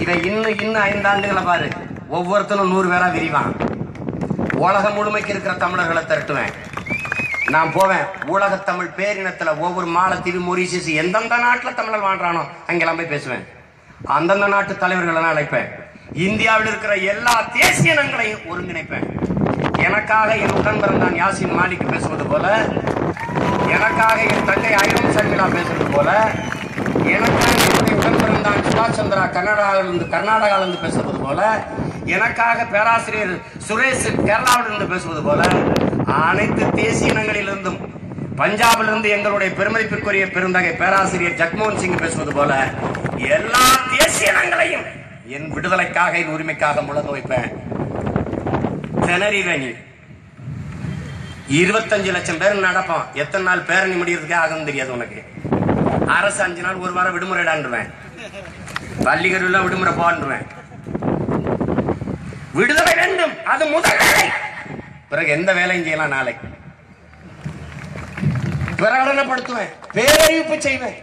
இதை இன்னும் 5 ஆண்டுகளை பாரு, ஒவ்வொருத்தரும் 100 பேரா விரிவான். உலகம் முழுமைக்கு இருக்கிற தமிழர்களை திரட்டுவேன். நான் போவேன் உலக தமிழ் பேரினத்துல ஒவ்வொரு மாலத்தீவு, மொரீசியஸ், எந்தெந்த நாட்டுல தமிழர் வாழ்றானோ அங்கெல்லாம் போய் பேசுவேன். அந்தந்த நாட்டு தலைவர்கள் அழைப்பேன். இந்தியாவில் இருக்கிற எல்லா தேசிய இனங்களையும் ஒருங்கிணைப்பேன். எனக்காக என் உடன் பிறந்தான் யாசின் மாலிக் பேசுவது போல, எனக்காக என் தங்கை ஐரம் சர்மிளா பேசுவது போல, எனக்காக என்னுடைய உடன் பிறந்தான் சுபாஷ் சந்திரா கர்நாடகாவிலிருந்து பேசுவது போல, எனக்காக பேராசிரியர் சுரேஷ் கேரளாவிலிருந்து பேசுவது போல, அனைத்து தேசிய இனங்களிலிருந்தும் பஞ்சாபிலிருந்து எங்களுடைய பெருமதிப்பிற்குரிய பெருந்தகை பேராசிரியர் ஜக்மோகன் சிங் பேசுவது போல எல்லா தேசிய இனங்களையும் என் விடுதலைக்காக, என் உரிமைக்காக முழங்க வைப்பேன். திணறி 25 லட்சம் பேர் நடப்போம். எத்தனை நாள் பேரணி முடியறதுக்கே ஆகும் தெரியாது உனக்கு. அரசு 5 நாள் ஒரு வாரம் விடுமுறைடான்றுவேன், பள்ளிக்கல்வியில் விடுமுறை போன்றுவேன். விடுதலை வேண்டும், அது முதல் வேலை. பிறகு எந்த வேலையும் செய்யலாம். நாளை பிரகடனப்படுத்துவேன், பேரறிவிப்பு செய்வேன்.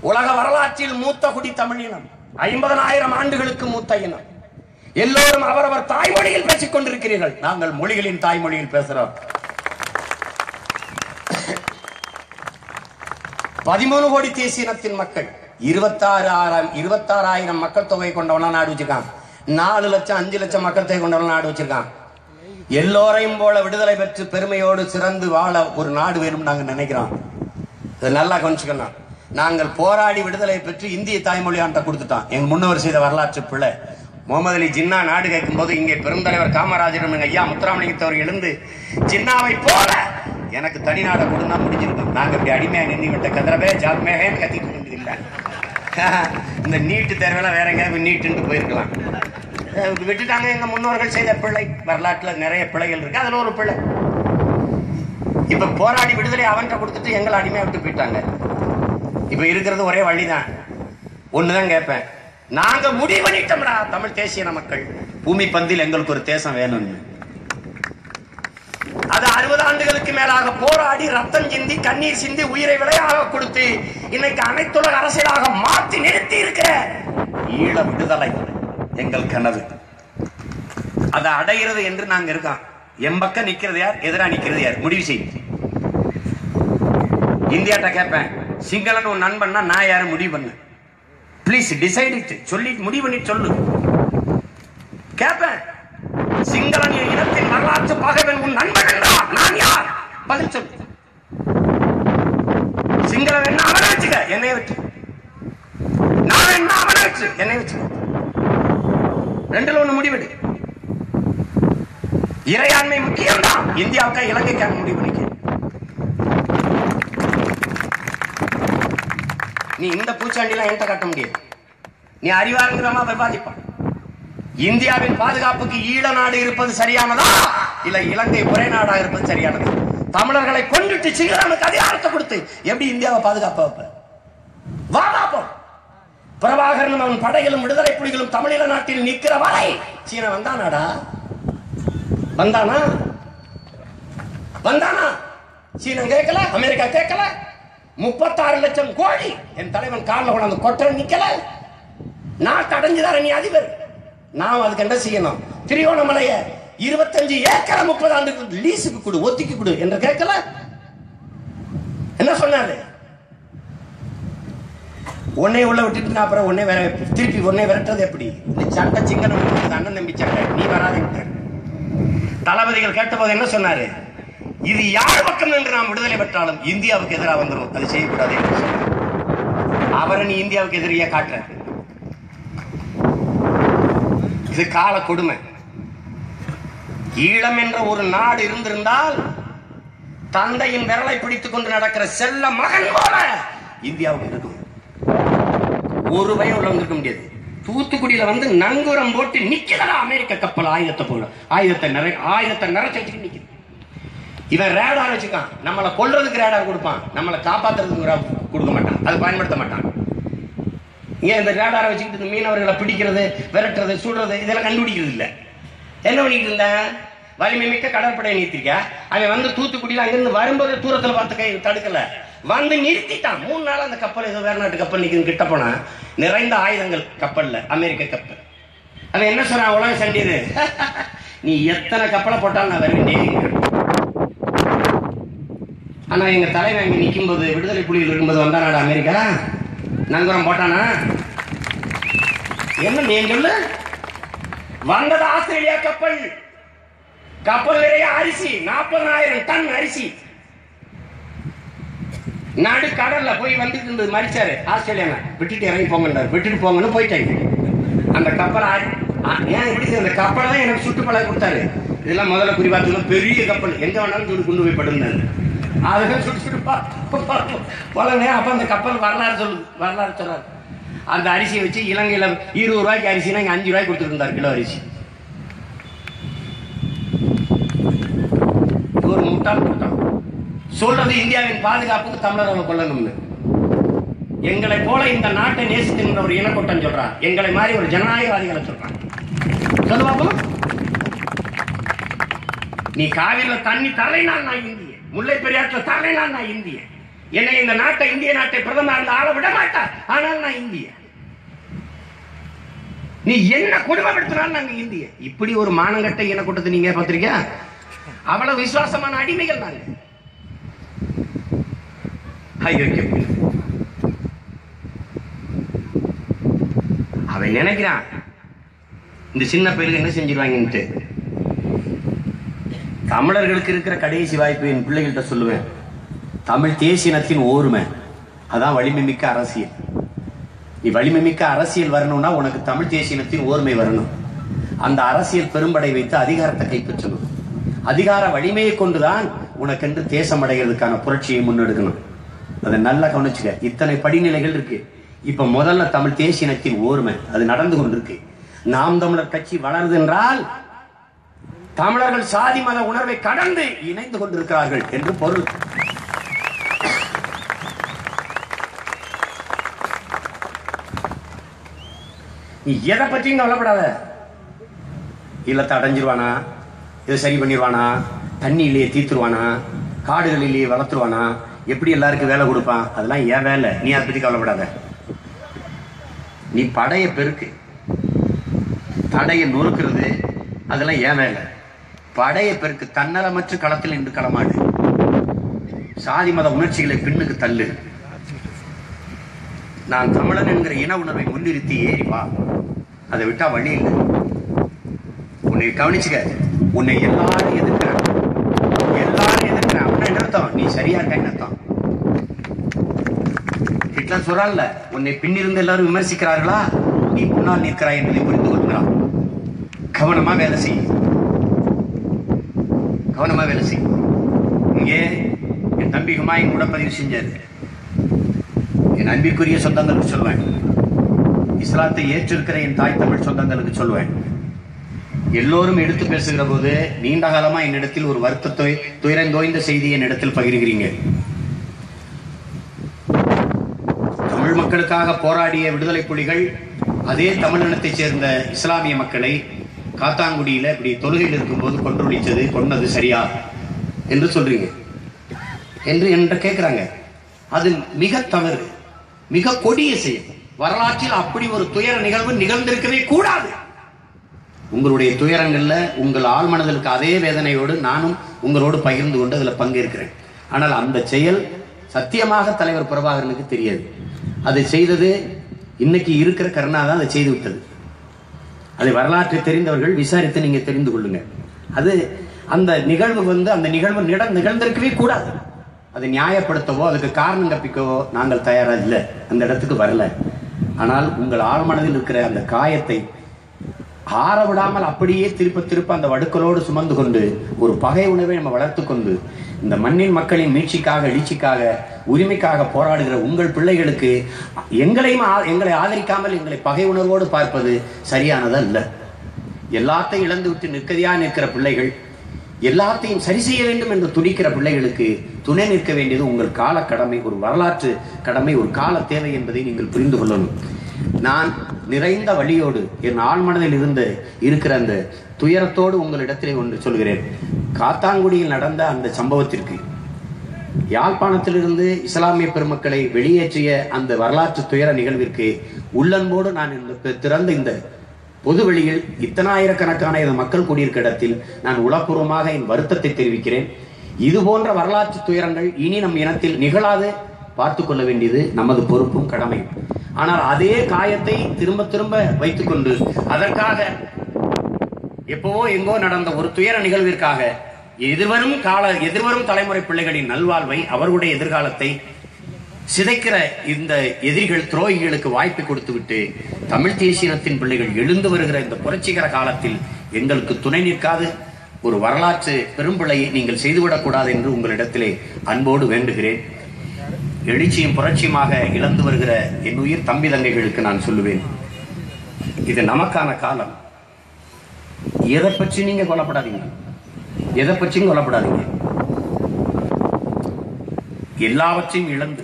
உலக வரலாற்றில் மூத்த குடி தமிழினம், 50,000 ஆண்டுகளுக்கு மூத்த இனம். எல்லோரும் அவரவர் தாய்மொழியில் பேசிக் கொண்டிருக்கிறீர்கள். நாங்கள் மொழிகளின் தாய்மொழியில் பேசுறோம். 13 கோடி தேசிய இனத்தின் மக்கள், 26,000 மக்கள் தொகை கொண்டவனா நாடு வச்சிருக்கான். 4 லட்சம் 5 லட்சம் மக்கள் தொகை கொண்டவனா நாடு வச்சிருக்கான். எல்லோரையும் போல விடுதலை பெற்று பெருமையோடு சிறந்து வாழ ஒரு நாடு வேணும் நாங்கள் நினைக்கிறோம். நல்லா கொஞ்சிக்கணும். நாங்கள் போராடி விடுதலை பெற்று இந்திய தாய்மொழியாண்ட கொடுத்துட்டோம். எங்க முன்னவர் செய்த வரலாற்று பிள்ளை. முகமது அலி ஜின்னா நாடு கேட்கும் போது இங்கே பெருந்தலைவர் காமராஜரும் எங்க ஐயா முத்துராமலிங்கத்தவர் எழுந்து ஜின்னாவை போல எனக்கு தனி நாடை கொடுத்தா முடிஞ்சிருக்கோம். நாங்க இப்படி அடிமையா நின்று கதிரவே ஜாத்மேகன்னு கத்திட்டு இருந்ததில்லை. இந்த நீட்டு தேர்வெல்லாம் வேற எங்கேயாவது நீட்டுன்னு போயிருக்கலாம். விட்டுட்டாங்க. எங்க முன்னோர்கள் செய்த பிள்ளை. வரலாற்றுல நிறைய பிள்ளைகள் இருக்கு, அதுல ஒரு பிள்ளை. இப்ப போராடி விடுதலை அவன்கிட்ட கொடுத்துட்டு எங்களை அடிமையா விட்டு போயிட்டாங்க. இப்ப இருக்கிறது ஒரே வழிதான். ஒண்ணுதான் கேட்பேன், நாங்க முடிவு பண்ணிட்டோம்டா தமிழ் தேசிய மக்கள், பூமி பந்தில் எங்களுக்கு ஒரு தேசம் வேணும்னு. அது 60 ஆண்டுகளுக்கு மேலாக போராடி ரத்தம் சிந்தி கண்ணீர் சிந்தி உயிரை விலையாக கொடுத்து இன்னைக்கு அனைத்துலக அரசியலாக மாற்றி நிறுத்தி இருக்கிற ஈழ விடுதலை எங்கள் கனவு. அதை அடைகிறது என்று நாங்க இருக்கோம். எம்பக்கம் நிக்கிறது யார், எதிரா நிக்கிறது யார், முடிவு செய்யும். இந்தியாட்ட கேட்பேன், சிங்களன் உன் நண்பன்னா நான் யாரும் முடிவு பண்ண, பிளீஸ் டிசைட் இட், சொல்லி முடிவு பண்ணி சொல்லு. கேட்பேன், சிங்களன் என் இனத்தின் வரலாற்று பகைவன் உன் நண்பன் என்றால் நான் யார், பதில் சொல்லு. சிங்களன் என்ன அவனை வச்சுக்க, என்னை வச்சு. நான் என்ன அவனை வச்சு, என்னை வச்சு. ரெண்டுல ஒண்ணு முடிவெடு. இறையாண்மை முக்கியம் தான். இந்தியாவுக்கா இலங்கைக்கான முடிவு பண்ணிக்க. நீ இந்த பூச்சாண்டிலாம் என்கிட்ட காட்ட முடியாது. நீ அறிவாருங்கிறமா விவாதிப்பான். இந்தியாவின் பாதுகாப்புக்கு ஈழ நாடு இருப்பது சரியானதா இல்ல இலங்கை ஒரே நாடா இருப்பது சரியானதா? தமிழர்களை கொண்டுட்டு சிங்களனுக்கு அதிகாரத்தை கொடுத்து எப்படி இந்தியாவை பாதுகாப்ப வைப்ப? வா பாப்போம். பிரபாகரனும் அவன் படைகளும் விடுதலை புலிகளும் தமிழீழ நாட்டில் நிற்கிற வரை சீன வந்தானாடா? வந்தானா? வந்தானா? சீனம் கேட்கல, அமெரிக்கா கேட்கல. 36 லட்சம் கோடி என் தலைவன் காலில் கொண்டாந்து கொட்ட நிக்கல. நாட்டு அடைஞ்சுதார நீ அதிபர். நாம் அதுக்கு என்ன செய்யணும்? திரிகோணமலைய 25 ஏக்கரை 30 ஆண்டுக்கு லீஸுக்கு கொடு, ஒத்திக்கு கொடு என்று கேட்கல. என்ன சொன்னாரு? உன்னை உள்ள விட்டுட்டு நான் அப்புறம் உன்னை திருப்பி உன்னை விரட்டுறது எப்படி? இந்த சட்டை சிங்கனம் அண்ணன் தம்பி சட்டை, நீ வராத. தளபதிகள் கேட்டபோது என்ன சொன்னாரு? இது யார் பக்கம் என்று நாம் விடுதலை பெற்றாலும் இந்தியாவுக்கு எதிராக வந்துடும், அது செய்யக்கூடாது. அவரை நீ இந்தியாவுக்கு எதிரியா காட்டுற. இது கால கொடுமை. ஈழம் என்ற ஒரு நாடு இருந்திருந்தால் தந்தையின் விரலை பிடித்துக் கொண்டு நடக்கிற செல்ல மகன் போல இந்தியாவுக்கு இருக்கும். ஒரு பயம் உள்ள வந்திருக்க முடியாது. தூத்துக்குடியில வந்து நங்கூரம் போட்டு நிக்கிறதா அமெரிக்க கப்பல் ஆயுதத்தை போல, ஆயுதத்தை நிறைச்சு வச்சுட்டு நிக்குது. இவன் ரேடார் வச்சுக்கான். நம்மளை கொல்றதுக்கு ரேடார் கொடுப்பான், நம்மளை காப்பாத்துறதுக்கு கொடுக்க மாட்டான், அது பயன்படுத்த மாட்டான். ஏன் இந்த ரேடாரை வச்சுக்கிட்டு மீனவர்களை பிடிக்கிறது, விரட்டுறது, சுடுறது இதெல்லாம் கண்டுபிடிக்கிறது இல்லை. என்ன பண்ணிட்டு இருந்த? வலிமை மிக்க கடற்படையை நிறுத்திருக்க. அவன் வந்து தூத்துக்குடியில அங்கிருந்து வரும்போது தூரத்துல பார்த்து கை தடுக்கல, வந்து நிறுத்திட்டான். 3 நாள் அந்த கப்பல் ஏதோ வேற நாட்டு கப்பல் நிற்குது. கிட்ட போனா நிறைந்த ஆயுதங்கள் கப்பல்ல, அமெரிக்க கப்பல். அவன் என்ன சொல்றான்? உலக சண்டீரு, நீ எத்தனை கப்பலை போட்டாலும் நான் வருவேன். ஆனா எங்க தலைவன் அங்க நிற்கும் போது, விடுதலை புலிகள் இருக்கும்போது வந்தானாடா அமெரிக்கா? நங்கூரம் போட்டானா? என்ன நீங்க வந்தது ஆஸ்திரேலியா கப்பல், கப்பல் நிறைய அரிசி, 40,000 டன் அரிசி நாடு கடல்ல போய் வந்துட்டு இருந்தது. மறிச்சாரு ஆஸ்திரேலியா, விட்டுட்டு இறங்கி போங்க, விட்டுட்டு போங்கன்னு போயிட்டாங்க. அந்த கப்பல் ஏன் இப்படி அந்த கப்பலை தான் எனக்கு சுற்றுப்பழக கொடுத்தாரு. இதெல்லாம் முதல்ல குறிப்பாக பெரிய கப்பல் எங்க வேணாலும் சொல்லி கொண்டு போய் படுந்தாரு. அதுதான் சுட்டு சுட்டு பழங்க. அப்ப அந்த கப்பல் வரலாறு சொல்றாரு. அந்த அரிசியை வச்சு இலங்கையில 20 ரூபாய்க்கு அரிசினா இங்க 5 ரூபாய்க்கு கொடுத்துட்டு இருந்தார் கிலோ அரிசி. ஒரு முட்டாள் கூட்டம் சொல்றது இந்தியாவின் பாதுகாப்புக்கு தமிழர்களை கொள்ளணும்னு. எங்களை போல இந்த நாட்டை நேசிக்கின்ற ஒரு இனக்கூட்டம் சொல்றான், எங்களை மாதிரி ஒரு ஜனநாயகவாதிகளை சொல்றான். சொல்லுவாப்போம், நீ காவிரியில தண்ணி தரலைனால் நான் இந்திய, முல்லை பெரியாற்றில் தரலைனால் நான் இந்திய, என்னை இந்த நாட்டை இந்திய நாட்டை பிரதமர் ஆள விட மாட்டார், ஆனால் நான் இந்திய, நீ என்ன குடும்பப்படுத்தினாலும் நாங்க இந்திய. இப்படி ஒரு மானங்கட்ட இனக்கூட்டத்தை நீங்க பார்த்திருக்கியா? அவ்வளவு விசுவாசமான அடிமைகள் நாங்க. அவன் நினைக்கிறான் இந்த சின்ன பயிலுக்கு என்ன செஞ்சிருவாங்கன்ட்டு. தமிழர்களுக்கு இருக்கிற கடைசி வாய்ப்பு என் பிள்ளைகள்கிட்ட சொல்லுவேன், தமிழ் தேசியனத்தின் ஓர்மை, அதான் வலிமை மிக்க அரசியல். நீ வலிமை மிக்க அரசியல் வரணும்னா உனக்கு தமிழ் தேசியனத்தின் ஓர்மை வரணும். அந்த அரசியல் பெரும்படை வைத்து அதிகாரத்தை கைப்பற்றணும். அதிகார வலிமையை கொண்டுதான் உனக்கென்று தேசம் அடைகிறதுக்கான புரட்சியை முன்னெடுக்கணும். அதை நல்லா கவனிச்சுக்க. இத்தனை படிநிலைகள் இருக்கு. இப்ப முதல்ல தமிழ் தேசியனத்தின் ஓர்மை அது நடந்து கொண்டிருக்கு. நாம் தமிழர் கட்சி வளருது என்றால் தமிழர்கள் சாதி மத உணர்வை கடந்து இணைந்து கொண்டிருக்கிறார்கள் என்று பொருள். நீ எதை பற்றியும் கவலைப்படாத. இல்லத்தை அடைஞ்சிருவானா, இதை சரி பண்ணிடுவானா, தண்ணியிலேயே தீத்துருவானா, காடுகளிலேயே வளர்த்துருவானா, எப்படி எல்லாருக்கும் வேலை கொடுப்பான், அதெல்லாம் ஏன் வேலை, நீ அதை பத்தி கவலைப்படாத. நீ படைய பெருக்கு, தடைய நொறுக்கிறது, அதெல்லாம் ஏன் வேலை. படைய பெருக்கு, தன்னலமற்ற களத்தில் நின்று களமாடு, சாதி மத உணர்ச்சிகளை பின்னுக்கு தள்ளு, நான் தமிழன் என்கிற இன உணர்வை முன்னிறுத்தி ஏறி வா. அதை விட்டா வழி இல்லை. உன்னை கவனிச்சுக்க, உன்னை எல்லாரும் எதிர்க்கிறான், எல்லாரும் எதிர்க்கிறான். என்ன அர்த்தம்? நீ சரியா இருக்க அர்த்தம். ஹிட்லர் சொல்றான்ல, உன்னை பின்னிருந்து எல்லாரும் விமர்சிக்கிறார்களா, நீ முன்னால் நிற்கிறாய் என்பதை புரிந்து கொள்கிறான். கவனமா வேலை செய், கவனமா வேலை செய். இங்கே என் தம்பி ஹுமாயூன் கூட பதிவு செஞ்சாரு. என் அன்பிற்குரிய சொந்தங்களுக்கு சொல்வேன், இஸ்லாத்தை ஏற்றிருக்கிற என் தாய் தமிழ் சொந்தங்களுக்கு சொல்வேன், எல்லோரும் எடுத்து பேசுகிற போது நீண்ட காலமா என்னிடத்தில் ஒரு வருத்தத்தை துயரந்தோய்ந்த செய்தியை என்னிடத்தில் பகிர்கிறீங்க. தமிழ் மக்களுக்காக போராடிய விடுதலை புலிகள் அதே தமிழினத்தைச் சேர்ந்த இஸ்லாமிய மக்களை காத்தாங்குடியில இப்படி தொழுகையில் இருக்கும்போது கொன்றொழிச்சது, கொன்னது சரியா என்று சொல்றீங்க என்று கேட்கிறாங்க. அது மிக தவறு, மிக கொடிய செயல். வரலாற்றில் அப்படி ஒரு துயர நிகழ்வு நிகழ்ந்திருக்கவே கூடாது. உங்களுடைய துயரங்கள்ல உங்கள் ஆழ்மனதலுக்கு அதே வேதனையோடு நானும் உங்களோடு பகிர்ந்து கொண்டு அதில் பங்கேற்கிறேன். ஆனால் அந்த செயல் சத்தியமாக தலைவர் பிரபாகரனுக்கு தெரியாது. அதை செய்தது இன்னைக்கு இருக்கிற கருணா தான் அதை செய்து விட்டது. அதை வரலாற்றை தெரிந்தவர்கள் விசாரித்து நீங்க தெரிந்து கொள்ளுங்க. அது அந்த நிகழ்வு அந்த நிகழ்வு நிகழ்ந்திருக்கவே கூடாது. அதை நியாயப்படுத்தவோ அதுக்கு காரணம் கற்பிக்கவோ நாங்கள் தயாரா இல்லை, அந்த இடத்துக்கு வரல. ஆனால் உங்கள் ஆழ்மனதில் இருக்கிற அந்த காயத்தை ஆறவிடாமல் அப்படியே திருப்ப அந்த வடுக்களோடு சுமந்து கொண்டு ஒரு பகை உணவை நம்ம வளர்த்து கொண்டு இந்த மண்ணின் மக்களின் மீட்சிக்காக, எழுச்சிக்காக, உரிமைக்காக போராடுகிற உங்கள் பிள்ளைகளுக்கு எங்களை ஆதரிக்காமல் எங்களை பகை உணர்வோடு பார்ப்பது சரியானதா இல்லை. எல்லாத்தையும் இழந்து விட்டு நிற்கதியா நிற்கிற பிள்ளைகள், எல்லாத்தையும் சரி செய்ய வேண்டும் என்று துடிக்கிற பிள்ளைகளுக்கு துணை நிற்க வேண்டியது உங்கள் கால கடமை, ஒரு வரலாற்று கடமை, ஒரு கால தேவை என்பதை நீங்கள் புரிந்து கொள்ளணும். நான் நிறைந்த வழியோடு என் ஆழ்மனதில் இருக்கிற அந்த துயரத்தோடு உங்களிடத்திலே ஒன்று சொல்கிறேன். காத்தாங்குடியில் நடந்த அந்த சம்பவத்திற்கு, யாழ்ப்பாணத்திலிருந்து இஸ்லாமிய பெருமக்களை வெளியேற்றிய அந்த வரலாற்று துயர நிகழ்விற்கு உள்ளன்போடு நான் திறந்த இந்த பொதுவெளியில் இத்தனாயிரக்கணக்கான மக்கள் கூடியிருக்க இடத்தில் நான் உளப்பூர்வமாக என் வருத்தத்தை தெரிவிக்கிறேன். இது போன்ற வரலாற்று துயரங்கள் இனி நம் இனத்தில் நிகழாது பார்த்துக் கொள்ள வேண்டியது நமது பொறுப்பும் கடமையும். ஆனால் அதே காயத்தை திரும்ப திரும்ப வைத்துக் கொண்டு அதற்காக எப்பவோ எங்கோ நடந்த ஒரு துயர நிகழ்விற்காக எதிர்வரும் தலைமுறை பிள்ளைகளின் நல்வாழ்வை, அவர்களுடைய எதிர்காலத்தை சிதைக்கிற இந்த எதிரிகள், துரோகிகளுக்கு வாய்ப்பு கொடுத்துவிட்டு தமிழ் தேசியத்தின் பிள்ளைகள் எழுந்து வருகிற இந்த புரட்சிகர காலத்தில் எங்களுக்கு துணை நிற்காது ஒரு வரலாற்று பெரும்பிழையை நீங்கள் செய்துவிடக்கூடாது என்று உங்களிடத்திலே அன்போடு வேண்டுகிறேன். எழுச்சியும் புரட்சியுமாக இழந்து வருகிற என் உயிர் தம்பி தங்கைகளுக்கு நான் சொல்லுவேன், இது நமக்கான காலம். எதை பற்றி நீங்க கொல்லப்படாதீங்க, எதை பற்றியும் கொல்லப்படாதீங்க. எல்லாவற்றையும் இழந்து,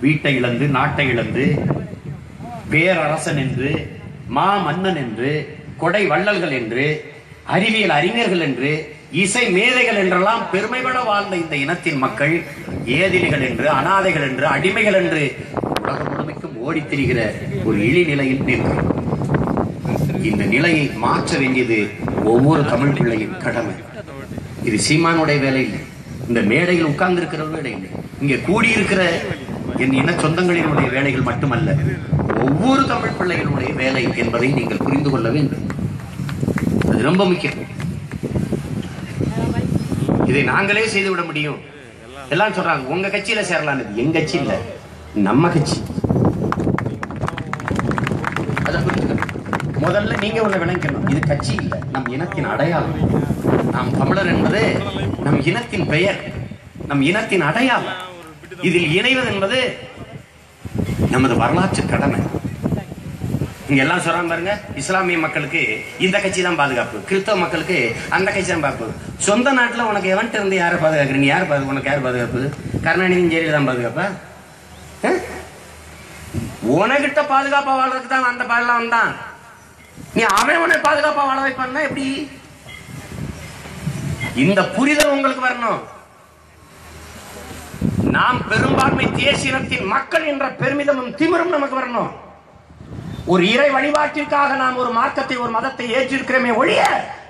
வீட்டை இழந்து, நாட்டை இழந்து, பேரரசன் என்று, மா மன்னன் என்று, கொடை வள்ளல்கள் என்று, அறிவியல் அறிஞர்கள் என்று, இசை மேதைகள் என்றெல்லாம் பெருமைபட வாழ்ந்த இந்த இனத்தின் மக்கள் ஏதிலிகள் என்று, அனாதைகள் என்று, அடிமைகள் என்று உலகம் முழுமைக்கும் ஓடித் திரிகிற ஒரு இழிநிலையில் நிற்கிறோம். இந்த நிலையை மாற்ற வேண்டியது ஒவ்வொரு தமிழ் பிள்ளையின் கடமை. இது சீமானுடைய வேலை இல்லை, இந்த மேடையில் உட்கார்ந்து இருக்கிற வேலை இல்லை, இங்கே கூடியிருக்கிற என் இன சொந்தங்களினுடைய வேலைகள் மட்டுமல்ல, ஒவ்வொரு தமிழ் பிள்ளைகளுடைய வேலை என்பதை நீங்கள் புரிந்து கொள்ள வேண்டும். அது ரொம்ப முக்கியம். இதை நாங்களே செய்துவிட முடியும். எல்லாம் சொல்றாங்க உங்க கட்சியில சேரலாம், எங்க கட்சி இல்ல, நம்ம கட்சி. அதை புரிஞ்சுக்கணும். முதல்ல நீங்க ஒண்ணு விளங்கணும், இது கட்சி இல்ல, நம் இனத்தின் அடையாளம். நாம் தமிழர் என்பது நம் இனத்தின் பெயர், நம் இனத்தின் அடையாளம். இதில் இணைவது என்பது நமது வரலாற்று கடமை. இங்க எல்லாம் சொல்றாங்க பாருங்க, இஸ்லாமிய மக்களுக்கு இந்த கட்சி தான் பாதுகாப்பு, கிறிஸ்தவ மக்களுக்கு அந்த கட்சி தான் பாதுகாப்பு. சொந்த நாட்டுல உனக்கு எவன்ட்டு இருந்து யாரை பாதுகாக்கிற, நீ யார் உனக்கு யார் பாதுகாப்பு? கருணாநிதி ஜெயலலிதா தான் பாதுகாப்பா? உனகிட்ட பாதுகாப்பா வாழ்றதுக்கு தான் அந்த பாடலாம் வந்தான். நீ அவன் உன்னை பாதுகாப்பா வாழ வைப்பான்னா எப்படி? இந்த புரிதல் உங்களுக்கு வரணும். நாம் பெரும்பான்மை தேசியத்தின் மக்கள் என்ற பெருமிதமும் திமிரும் நமக்கு வரணும். ஒரு இறை வழிபாட்டிற்காக நாம் ஒரு மார்க்கத்தை, ஒரு மதத்தை ஏற்றிருக்கிறோமே ஒழிய,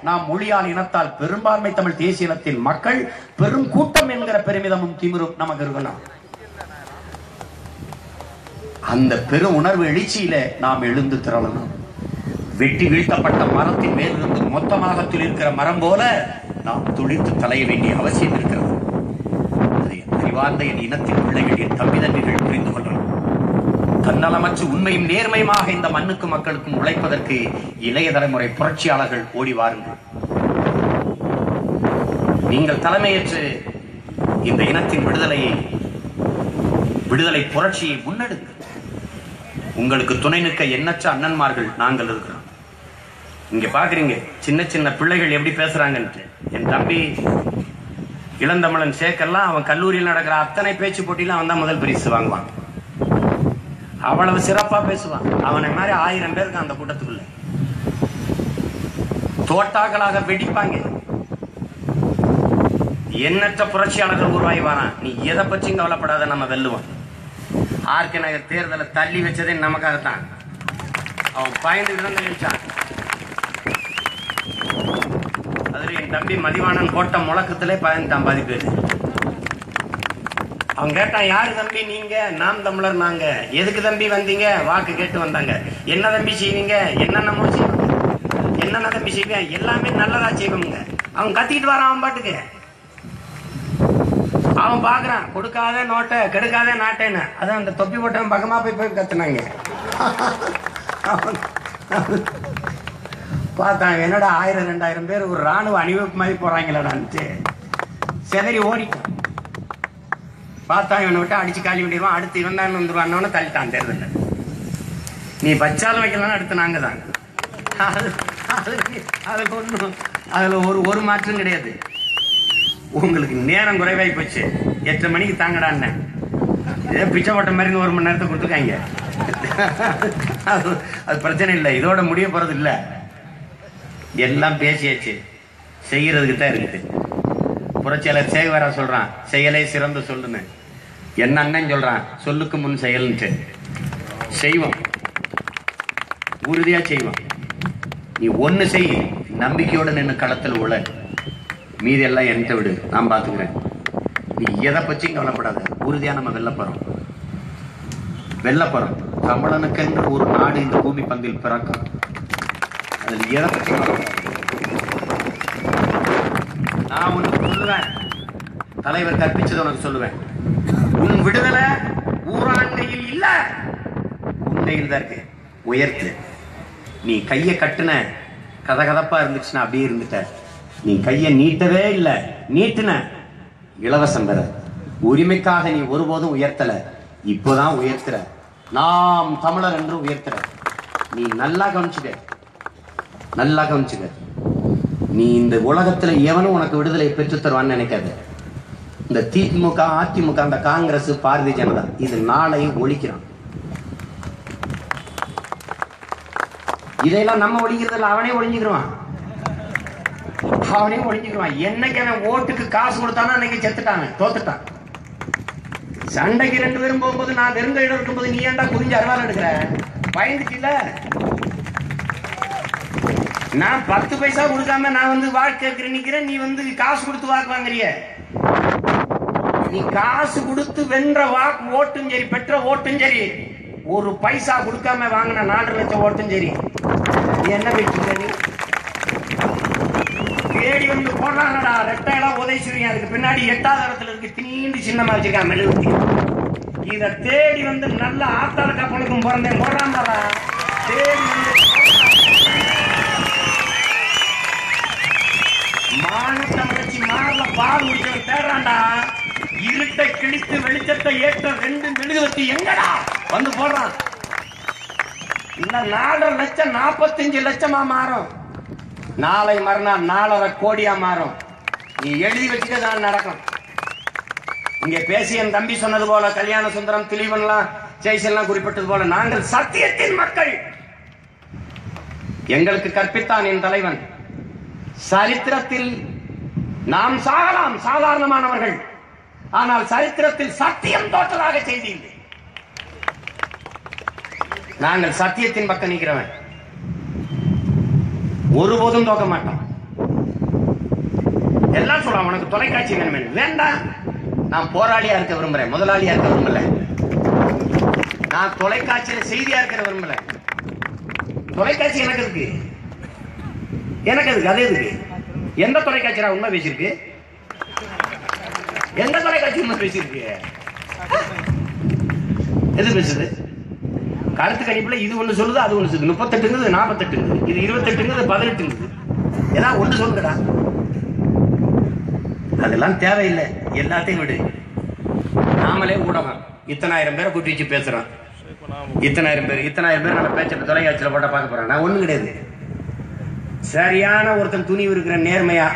நாம் மொழியால் இனத்தால் பெரும்பான்மை தமிழ் தேசிய இனத்தின் மக்கள் பெரும் கூட்டம் என்கிற பெருமிதமும் திமிரும் நமக்கு இருக்கணும். அந்த பெரு உணர்வு எழுச்சியில நாம் எழுந்து திரளணும். வெட்டி வீழ்த்தப்பட்ட மரத்தின் மேலிருந்து மொத்தமாக துளிர்க்கிற மரம் போல நாம் துளிர்த்து தலைய வேண்டிய அவசியம் இருக்கிறது. அதை அறிவார்ந்த என் இனத்தின் பிள்ளைகள், என் தம்பிதன்கள் புரிந்து கொள்ளணும். தன்னலமற்று உண்மையும் நேர்மையுமாக இந்த மண்ணுக்கும் மக்களுக்கும் உழைப்பதற்கு இளைய தலைமுறை புரட்சியாளர்கள் ஓடி வாருங்கள். நீங்கள் தலைமையேற்று இந்த இனத்தின் விடுதலை புரட்சியை முன்னெடுங்கள். உங்களுக்கு துணை நிற்க எண்ணற்ற அண்ணன்மார்கள் நாங்கள் இருக்கிறோம். இங்க பாக்குறீங்க சின்ன சின்ன பிள்ளைகள் எப்படி பேசுறாங்கன்னு. என் தம்பி இளந்தமிழன் சேக்கெல்லாம் அவன் கல்லூரியில் நடக்கிற அத்தனை பேச்சு போட்டியில அவன் தான் முதல் பரிசு வாங்குவான். அவ்வளவு சிறப்பா பேசுவான். அவனை மாதிரி 1000 பேருக்கு அந்த கூட்டத்துக்குள்ள தோட்டாக்களாக வெடிப்பாங்க. எண்ணற்ற புரட்சியாளர்கள் உருவாகி வரான். நீ எதை பற்றியும் கவலைப்படாத, நம்ம வெல்லுவோம். ஆர்கே நகர் தேர்தலை தள்ளி வச்சதே நமக்காகத்தான். அவன் பயந்துட்டு தான் நினைச்சான். அதுல என் தம்பி மதிவாணன் போட்ட முழக்கத்திலே பயந்துட்டான் பாதி பேர். அவன் கேட்டான், யாரு தம்பி நீங்க? நாம் தமிழர் நாங்க. எதுக்கு தம்பி வந்தீங்க? வாக்கு கேட்டு வந்தாங்க. என்ன தம்பி செய்வீங்க? என்னென்னமோ செய்வாங்க. என்னென்ன தம்பி செய்வேன்? எல்லாமே நல்லதா செய்வோங்க. அவன் கத்திக்கிட்டு வரான் அவன் பாட்டுக்கு. அவன் பாக்குறான், கொடுக்காத நோட்டை கெடுக்காத நாட்டேன்னு. அதான் அந்த தொப்பி போட்டவன் பக்கமா போய் கத்துனாங்க. பார்த்தாங்க, என்னடா 1000-2000 பேர் ஒரு ராணுவ அணிவகுப்பு மாதிரி போறாங்களடான்ட்டு செதறி ஓடிட்டான். பார்த்தா இவனை விட்டு அடிச்சு காலி பண்ணிடுவான். அடுத்து இவன் தான் வந்துருவான்னு தள்ளிட்டான் தேர்தல். நீ பச்சாலும் வைக்கலாம், அடுத்து நாங்க தான். அதுல ஒன்றும் அதுல ஒரு மாற்றம் கிடையாது. உங்களுக்கு நேரம் குறைவாய் போச்சு. 8 மணிக்கு தாங்கடான்னு ஏதோ பிச்சை போட்ட மாதிரி 1 மணி நேரத்தை கொடுத்துருக்காங்க. அது பிரச்சனை இல்லை, இதோட முடிய போறது இல்லை. எல்லாம் பேசியாச்சு, செய்யறதுக்கு தான் இருக்குது. புரட்சியாளர் சேகவரா சொல்றான், செயலே சிறந்த சொல்லுன்னு. என்ன அண்ணன் சொல்றான், சொல்லுக்கு முன் செயல்னு. செய்வோம், உறுதியா செய்வோம். நீ ஒண்ணு செய், நம்பிக்கையோட நின்று களத்தில் உள்ள, மீதி எல்லாம் என்கிட்ட விடு, நான் பாத்துக்கிறேன். நீ எதை பற்றியும் கவலைப்படாத. உறுதியா நம்ம வெல்ல போறோம். தமிழனுக்கென்று ஒரு நாடு இந்த பூமி பந்தில் பிறக்கும். அதில் எதற்கு நான் உனக்கு சொல்லுவேன், தலைவர் கற்பிச்சதை உனக்கு சொல்லுவேன். உன் விடுதலை ஊராண்மையில் இல்ல, உண்மையில் தான் இருக்கு. உயர்த்து. நீ கையை கட்டுன கதகதப்பா இருந்துச்சுன்னா அப்படியே இருந்துட்ட. நீ கையை நீட்டவே இல்லை, நீட்டுன இலவசம் பெற. உரிமைக்காக நீ ஒருபோதும் உயர்த்தல, இப்போதான் உயர்த்துற. நாம் தமிழர் என்று உயர்த்துற. நீ நல்லா கவனிச்சுக்க, நல்லா கவனிச்சுக்க. நீ இந்த உலகத்துல எவனும் உனக்கு விடுதலை பெற்று தருவான்னு நினைக்காத. இந்த திமுக, அதிமுக, அந்த காங்கிரஸ், பாரதிய ஜனதா இது நாளை ஒழிக்கிறான். இதையெல்லாம் நம்ம ஒழிக்கிறதுல அவனே ஒழிஞ்சுக்கிறான், அவனே ஒழிஞ்சுக்கிறான். என்னைக்கு அவன் ஓட்டுக்கு காசு கொடுத்தானா அன்னைக்கு செத்துட்டாங்க, தோத்துட்டான். சண்டைக்கு 2 பேரும் போகும்போது நான் வெறுங்கையில இருக்கும்போது நீ ஏன்டா குறிஞ்சு அருவாள் எடுக்கிற? பயந்துச்சுல. நான் 10 பைசா கொடுக்காம நான் வந்து வாக்கு நிக்கிறேன், நீ வந்து காசு கொடுத்து வாக்கு வாங்குறிய. நீ காசு கொடுத்து வென்ற வாக்கு ஓட்டும் சரி, பெற்ற ஓட்டும் சரி, 1 பைசா கொடுக்காம வாங்கின 4 லட்சம் ஓட்டும் சரி, என்ன வச்சுக்க? நீ தேடி வந்து போடுறாங்கடா, ரெட்டையெல்லாம் உதவி. அதுக்கு பின்னாடி 8வது இடத்துல இருக்கு, தீண்டு சின்னமா வச்சிருக்கான் மெழுகுத்தி. இத தேடி வந்து நல்ல ஆத்தாள கப்பனுக்கும் பிறந்தேன் போடுறான்டா. தேடி வந்து மானத்தமிழச்சி மாறல பால் முடிச்சவன் தேடுறான்டா. இருட்டை கிழித்து வெளிச்சத்தை ஏற்ற 2 மெழுகுவத்தி எங்கடா வந்து போடுறான். இல்ல 4 லட்சம் 45 லட்சமா மாறும். நாளை மறுநாள் 4.5 கோடியா மாறும். நீ எழுதி வச்சுதான் நடக்கும். இங்க பேசிய என் தம்பி சொன்னது போல, கல்யாண சுந்தரம், திலீபன்லாம், ஜெய்சன்லாம் குறிப்பிட்டது போல, நாங்கள் சத்தியத்தின் மக்கள். எங்களுக்கு கற்பித்தான் என் தலைவன். சரித்திரத்தில் நாம் சாகலாம், சாதாரணமானவர்கள். ஆனால் சரித்திரத்தில் சத்தியம் தோற்றதாக செய்தீர்கள். நாங்கள் சத்தியத்தின் பக்கம் நிற்கிறவன், ஒருபோதும் தோக்க மாட்டோம். எல்லாம் சொல்லலாம் உனக்கு தொலைக்காட்சி வேணுமே, வேண்டாம். நான் போராளியா இருக்க விரும்புறேன், முதலாளியா இருக்க விரும்பல. நான் தொலைக்காட்சியில செய்தியா இருக்கிற விரும்பல. தொலைக்காட்சி எனக்கு இருக்கு, எனக்கு அதுக்கு அதே இருக்கு. எந்த தொலைக்காட்சியா உண்மை பேசியிருக்கு? எந்த தொலைக்காட்சி உண்மை பேசியிருக்கு? எது பேசுது? கருத்து கணிப்புல இது ஒண்ணு சொல்லுது, அது ஒண்ணு சொல்லுது. 38, 48, இது 28, 18. ஏதாவது ஒண்ணு சொல்லுங்கடா. அதெல்லாம் தேவையில்லை, எல்லாத்தையும் விடு. நாமளே ஊடகம் இத்தனாயிரம் பேரை கூட்டி வச்சு பேசுறோம். இத்தனாயிரம் பேர் நம்ம பேச்ச தொலைக்காட்சியில போட்டா பார்க்க போறோம். நான் ஒண்ணு கிடையாது. சரியான ஒருத்தன் துணிவு இருக்கிற நேர்மையா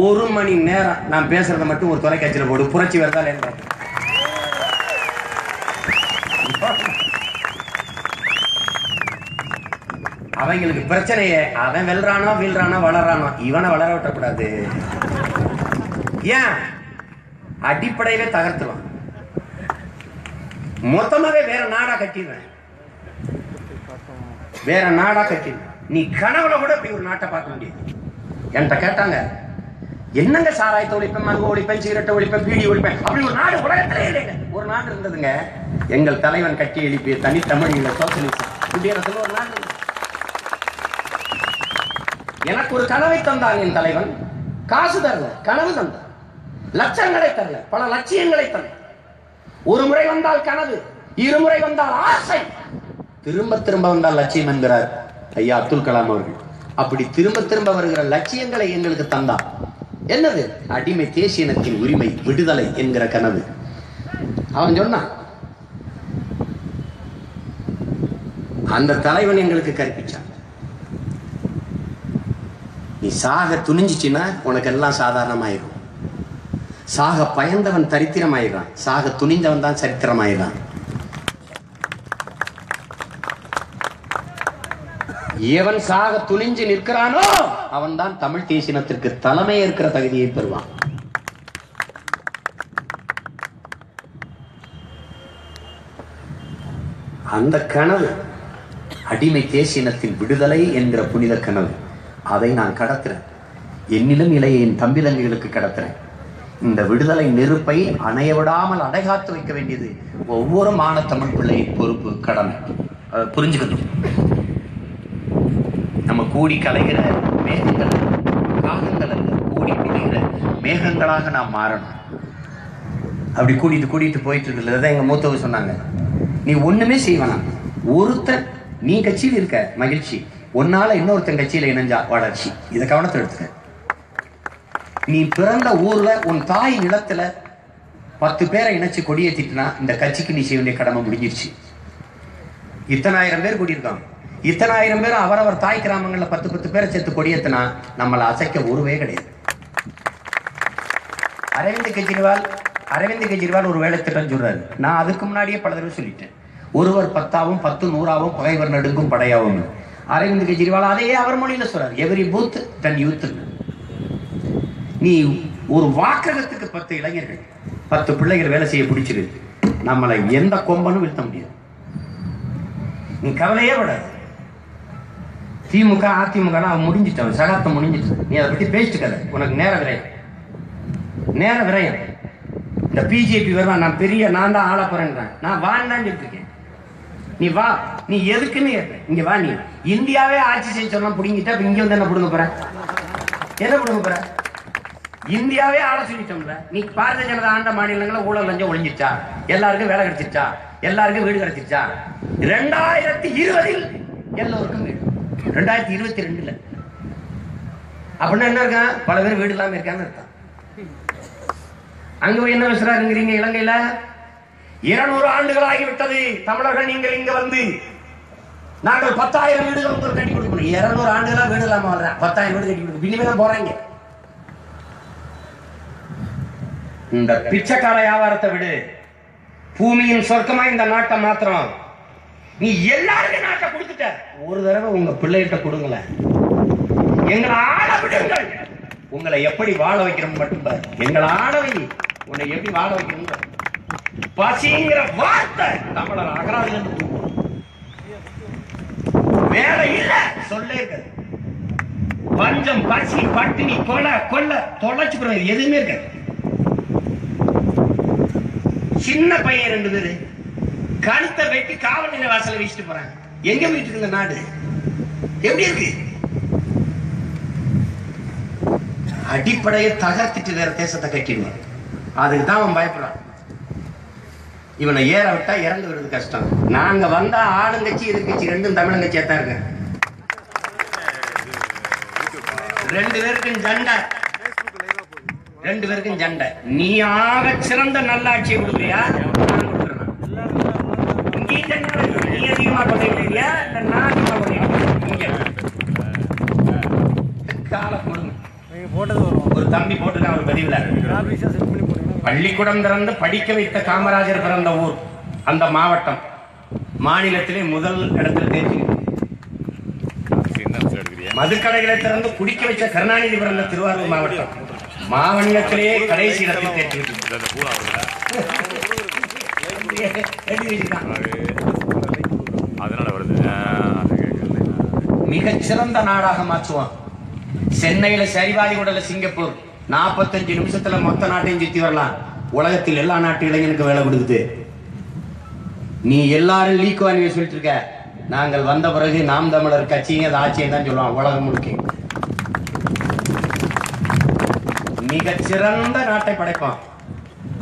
1 மணி நேரம் நான் பேசுறத மட்டும் ஒரு தொலைக்காட்சியில போடு, புரட்சி வருதால் என்ற அவங்களுக்கு பிரச்சனையே அவன் வெல்றானோ வீழ்றானோ வளர்றானோ, இவனை வளர விட்டக்கூடாது. ஏன்? அடிப்படையிலே தகர்த்துவான். மொத்தமாவே வேற நாடா கட்டிடுவேன், வேற நாடா கட்டிடுவேன். நீ கனவுல கூட இப்படி ஒரு நாட்டை பார்க்க முடியாது. என்கிட்ட கேட்டாங்க, என்னங்க சாராயத்தை ஒழிப்பேன், மது ஒழிப்பேன், சிகரெட்டை ஒழிப்பேன், பீடி ஒழிப்பேன், அப்படி ஒரு நாடு உலகத்திலே இல்லைங்க. ஒரு நாடு இருந்ததுங்க, எங்கள் தலைவன் கட்டி எழுப்பிய தனித்தமிழ் சோசியலிசம் குடியரசுல ஒரு நாடு. எனக்கு ஒரு கனவை தந்தான் என் தலைவன். காசு தரல, கனவு தந்தான். லட்சங்களை தரல, பல லட்சியங்களை தந்தான். ஒரு முறை வந்தால் கனவு, 2 முறை வந்தால் ஆசை, திரும்ப திரும்ப வந்தால் லட்சியம் என்கிறார் ஐயா அப்துல் கலாம் அவர்கள். அப்படி திரும்ப திரும்ப வருகிற லட்சியங்களை எங்களுக்கு தந்தான். என்னது? அடிமை தேசியனத்தின் உரிமை, விடுதலை என்கிற கனவு. அவன் சொன்னான். அந்த தலைவன் எங்களுக்கு கற்பிச்சான். நீ சாக துணிஞ்சிச்சுன்னா உனக்கு எல்லாம் சாதாரணமாயிரும். சாக பயந்தவன் தரித்திரமாயிரான், சாக துணிந்தவன் தான் சரித்திரமாயிரான். எவன் சாக துணிஞ்சு நிற்கிறானோ அவன் தான் தமிழ் தேசியத்திற்கு தலைமை ஏற்கிற தகுதியை பெறுவான். அந்த கனவு அடிமை தேசியத்தின் விடுதலை என்கிற புனித கனவு. அதை நான் கடத்துறேன். என்னிலும் இளைய என் தம்பிதங்கைகளுக்கு கடத்துறேன். இந்த விடுதலை நெருப்பை அணைய விடாமல் அடைகாத்து வைக்க வேண்டியது ஒவ்வொரு மானத்தமிழ் பிள்ளையின் பொறுப்பு, கடமை. புரிஞ்சுக்கணும். நம்ம கூடி கலைகிற மேகங்கள் காகங்கள் அல்ல, கூடி பிடிக்கிற மேகங்களாக நாம் மாறணும். அப்படி கூட்டிட்டு போயிட்டு இருக்குல்ல, எங்க மூத்தவர் சொன்னாங்க, நீ ஒண்ணுமே செய்வானா, ஒருத்தன் நீ கட்சியில் இருக்க மகிழ்ச்சி, ஒன்னால இன்னொருத்தன் கட்சியில இணைஞ்சா வளர்ச்சி. இதை கவனத்தை எடுத்துக்க. நீ பிறந்த ஊர்ல உன் தாய் நிலத்துல 10 பேரை இணைச்சு கொடியேற்றிட்டுனா இந்த கட்சிக்கு நீ செய்ய வேண்டிய கடமை முடிஞ்சிருச்சு. இத்தனாயிரம் பேர் கூடியிருக்காங்க, இத்தனாயிரம் பேர் அவரவர் தாய் கிராமங்கள்ல 10 பேரை சேர்த்து கொடியேற்றினா நம்மளை அசைக்க ஒருவே கிடையாது. அரவிந்த் கெஜ்ரிவால் ஒரு வேலை திட்டம் சொல்றாரு. நான் அதுக்கு முன்னாடியே பல தடவை சொல்லிட்டேன். ஒருவர் 10ஆவும் 10 100ஆவும் பகைவர் நடுங்கும் படையாவும். அரவிந்த் கெஜ்ரிவால் அதையே அவர் மொழியில சொல்றாரு, எவரி பூத் தன் யூத். நீ ஒரு வாக்ககத்துக்கு 10 இளைஞர்கள் 10 பிள்ளைகள் வேலை செய்ய பிடிச்சிரு, நம்மளை எந்த கொம்பனும் வீழ்த்த முடியாது. நீ கவலையே படாது. திமுக அதிமுக முடிஞ்சிட்டவன், சகாப்தம் முடிஞ்சிட்டு, நீ அதை பத்தி பேசிட்டு கதை. உனக்கு நேர விரயம். இந்த பிஜேபி வருவான், நான் தான் ஆள போறேன், நான் வான்னு தான் சொல்லிட்டு இருக்கேன். நீ வா, நீ எதுக்குன்னு இங்க வா. நீ இந்தியாவே ஆட்சி செய்ய சொன்னா புடிங்கிட்ட, இங்க வந்து என்ன புடுங்க போற? இந்தியாவே ஆள சொல்லிட்டோம்ல. நீ பாரதிய ஜனதா ஆண்ட மாநிலங்கள ஊழல் லஞ்சம் ஒழிஞ்சிச்சா? எல்லாருக்கும் வேலை கிடைச்சிருச்சா? எல்லாருக்கும் வீடு கிடைச்சிருச்சா? 2020 எல்லோருக்கும் வீடு. 2022 அப்படின்னா என்ன இருக்கா? பல பேர் வீடு இல்லாம இருக்கான்னு இருக்கான். அங்க போய் என்ன பேசுறாருங்கிறீங்க? இலங்கையில 200 ஆண்டுகள் ஆகிவிட்டது தமிழர்கள் நீங்கள் இங்க வந்து நாங்கள் 10,000 வீடுகள் உங்களுக்கு கட்டி கொடுக்கணும். 200 ஆண்டுகளா வீடு இல்லாம வர்றேன், 10,000 வீடு கட்டி கொடுக்க இனிமேதான் போறாங்க. இந்த பிச்சைக்கார வியாபாரத்தை விடு, பூமியின் சொர்க்கமா இந்த நாட்டை மாத்திரம். நீ எல்லாருக்கும் நாட்டை கொடுத்துட்ட, ஒரு தடவை உங்க பிள்ளைகிட்ட கொடுங்கள, எங்களை ஆள விடுங்கள். உங்களை எப்படி வாழ வைக்கிறோம் மட்டும் பாரு. எங்களை ஆளவை, உன்னை எப்படி வாழ வைக்கணும். பசிங்கிற வார்த்தை தமிழர் அகராதிலிருந்து தூக்கும். வேலை இல்ல சொல்லே, பஞ்சம் பசி பட்டினி கொல்ல தொலைச்சு எதுவுமே இருக்காது. சின்ன பையன் 2 பேரு கழுத்தை வெட்டி காவல் நிலைய வாசல வீசிட்டு போறாங்க. எங்க போயிட்டு இருக்கு இந்த நாடு? எப்படி இருக்கு? அடிப்படையை தகர்த்திட்டு வேற தேசத்தை கட்டிடுவான். அதுக்கு தான் அவன் பயப்படுறான். இவனை ஏற விட்டா இறந்து வருது கஷ்டம். நாங்க வந்தா ஆளுங்கட்சி எதிர்கட்சி ரெண்டும் தமிழங்கட்சியா தான் இருக்கு. 2 பேருக்கும் சண்டை. நீ ஆக சிறந்த நல்லாட்சியை கொடுக்குறியா? நீ அதிகமா பண்ணிக்கிறியா இல்ல நான் அதிகமா பண்ணிக்கிறேன்? ஒரு தம்பி போட்டுதான் ஒரு பதிவுல, பள்ளிக்கூடம் திறந்து படிக்க வைத்த காமராஜர் பிறந்த ஊர் அந்த மாவட்டம் மாநிலத்திலே முதல் இடத்தில் தேர்ச்சி. மதுக்கடைகளை திறந்து குடிக்க வச்ச கருணாநிதி பிறந்த திருவாரூர் மாவட்டம் மாநிலத்திலேயே கடைசி இடத்தில் தேர்ச்சி. மிகச்சிறந்த நாடாக மாற்றுவான். சென்னையில சரிவாதி உடல சிங்கப்பூர் 45 நிமிஷத்துல மொத்த நாட்டையும் சுத்தி வரலாம். உலகத்தில் எல்லா நாட்டு இளைஞனுக்கு வேலை கொடுக்குது. நீ எல்லாரும் லீக்குவானி சொல்லிட்டு இருக்க. நாங்கள் வந்த பிறகு நாம் தமிழர் கட்சிங்க ஆட்சியை தான் சொல்லுவான் உலகம் முழுக்க. மிகச்சிறந்த நாட்டை படைப்பான்.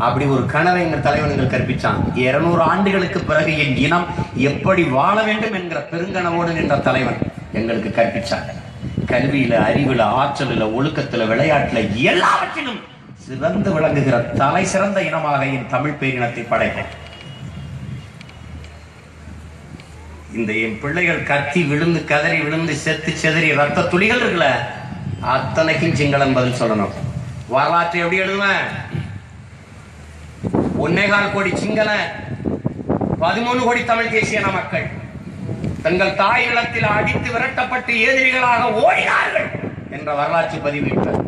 அப்படி ஒரு கனவை எங்கள் தலைவர்கள் கற்பிச்சான். 200 ஆண்டுகளுக்கு பிறகு என் இனம் எப்படி வாழ வேண்டும் என்கிற பெருங்கனவோடு நின்ற தலைவன் எங்களுக்கு கற்பிச்சான். கல்வியில, அறிவுல, ஆற்றலில், ஒழுக்கத்துல, விளையாட்டுல எல்லாவற்றிலும் சிறந்து விளங்குகிற தலை சிறந்த இனமாக என் தமிழ் பேரினத்தை படைப்பேன். இந்த என் பிள்ளைகள் கத்தி விழுந்து கதறி விழுந்து செத்து செதறி ரத்த துளிகள் இருக்குல்ல, அத்தனைக்கும் சிங்களம் பதில் சொல்லணும். வரலாற்றை எப்படி எழுதுவேன்? 1.25 கோடி சிங்கள, 13 கோடி தமிழ் தேசிய மக்கள் தங்கள் தாய் நிலத்தில் அடித்து விரட்டப்பட்டு எதிரிகளாக ஓடினார்கள் என்ற வரலாற்று பதிவிட்டார்.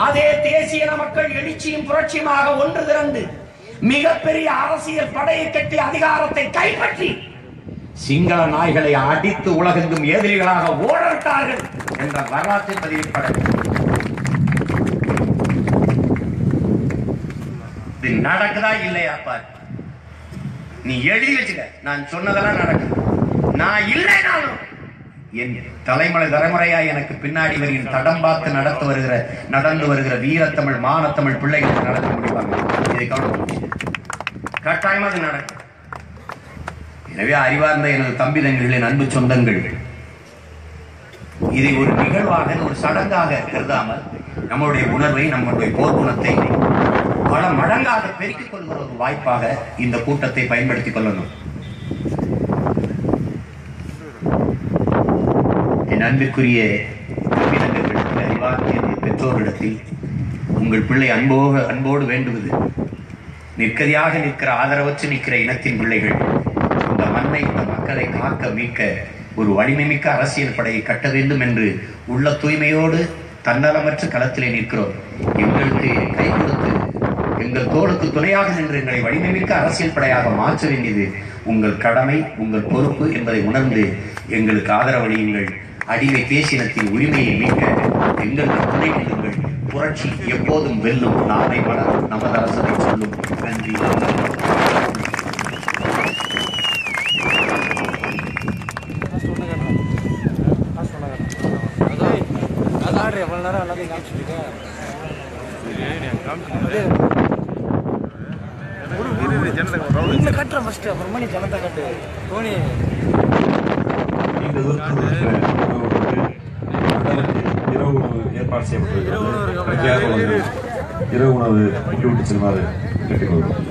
அதே தேசிய மக்கள் எழுச்சியும் புரட்சியுமாக ஒன்று திரண்டு மிகப்பெரிய அரசியல் படையை கட்டி அதிகாரத்தை கைப்பற்றி சிங்கள நாய்களை அடித்து உலகெங்கும் எதிரிகளாக ஓடவிட்டார்கள் என்ற வரலாற்றை பதிவிட்டார்கள். இது நடக்குதா இல்லையா பாரு. நீ எழுதி வச்சுக்க, நான் சொன்னதெல்லாம் நடக்குது. நான் இல்லைனாலும் என் தலைமுறையா எனக்கு பின்னாடி வருகிற தடம் பார்த்து நடந்து வருகிற வீரத்தமிழ் மானத்தமிழ் பிள்ளைகளுக்கு நடக்க முடிவாங்க. இதை கட்டாயமா அது நடக்கும். எனவே அறிவார்ந்த எனது தம்பி தங்கைகளின் அன்பு சொந்தங்கள், இதை ஒரு நிகழ்வாக ஒரு சடங்காக கருதாமல் நம்முடைய உணர்வை நம்முடைய போர்க்குணத்தை பல மடங்காக பெருக்கிக் கொள்கிற ஒரு வாய்ப்பாக இந்த கூட்டத்தை பயன்படுத்திக் கொள்ளணும். என் அன்பிற்குரிய பெற்றோரிடத்தில் உங்கள் பிள்ளை அன்போடு வேண்டுவது, நிற்கதியாக நிற்கிற ஆதரவற்று நிற்கிற இனத்தின் பிள்ளைகள் இந்த மண்ணை இந்த மக்களை காக்க மீட்க ஒரு வலிமைமிக்க அரசியல் படையை கட்ட வேண்டும் என்று உள்ள தூய்மையோடு தன்னலமற்ற களத்திலே நிற்கிறோம். எங்களுக்கு கை கொடுத்து எங்கள் தோளுக்கு துணையாக நின்று எங்களை வலிமைமிக்க அரசியல் படையாக மாற்ற வேண்டியது உங்கள் கடமை, உங்கள் பொறுப்பு என்பதை உணர்ந்து எங்களுக்கு ஆதரவளியுங்கள். அடிமை தேசினத்தின் உரிமையை மீட்க எங்களுக்கு துணை நில்லுங்கள். புரட்சி எப்போதும் வெல்லும், நாளை வளரும், நமது அரசனை சொல்லும். நன்றி. இரவு உணவு ஏற்பாடு செய்யப்பட்டிருக்கிறது. இரவு உணவு விட்டு செல்லுமாறு கேட்டுக்கொள்கிறோம்.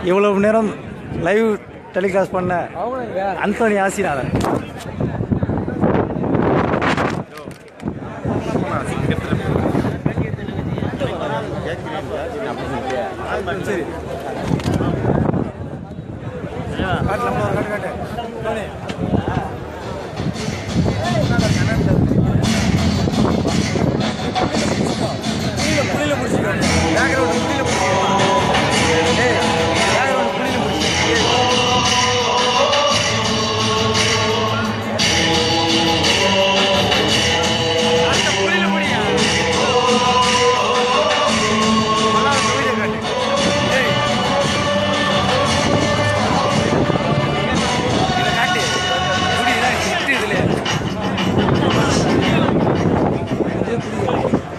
இவ்வளவு நேரம் லைவ் டெலிகாஸ்ட் பண்ண அந்தோனி ஆசிநாதன், சரி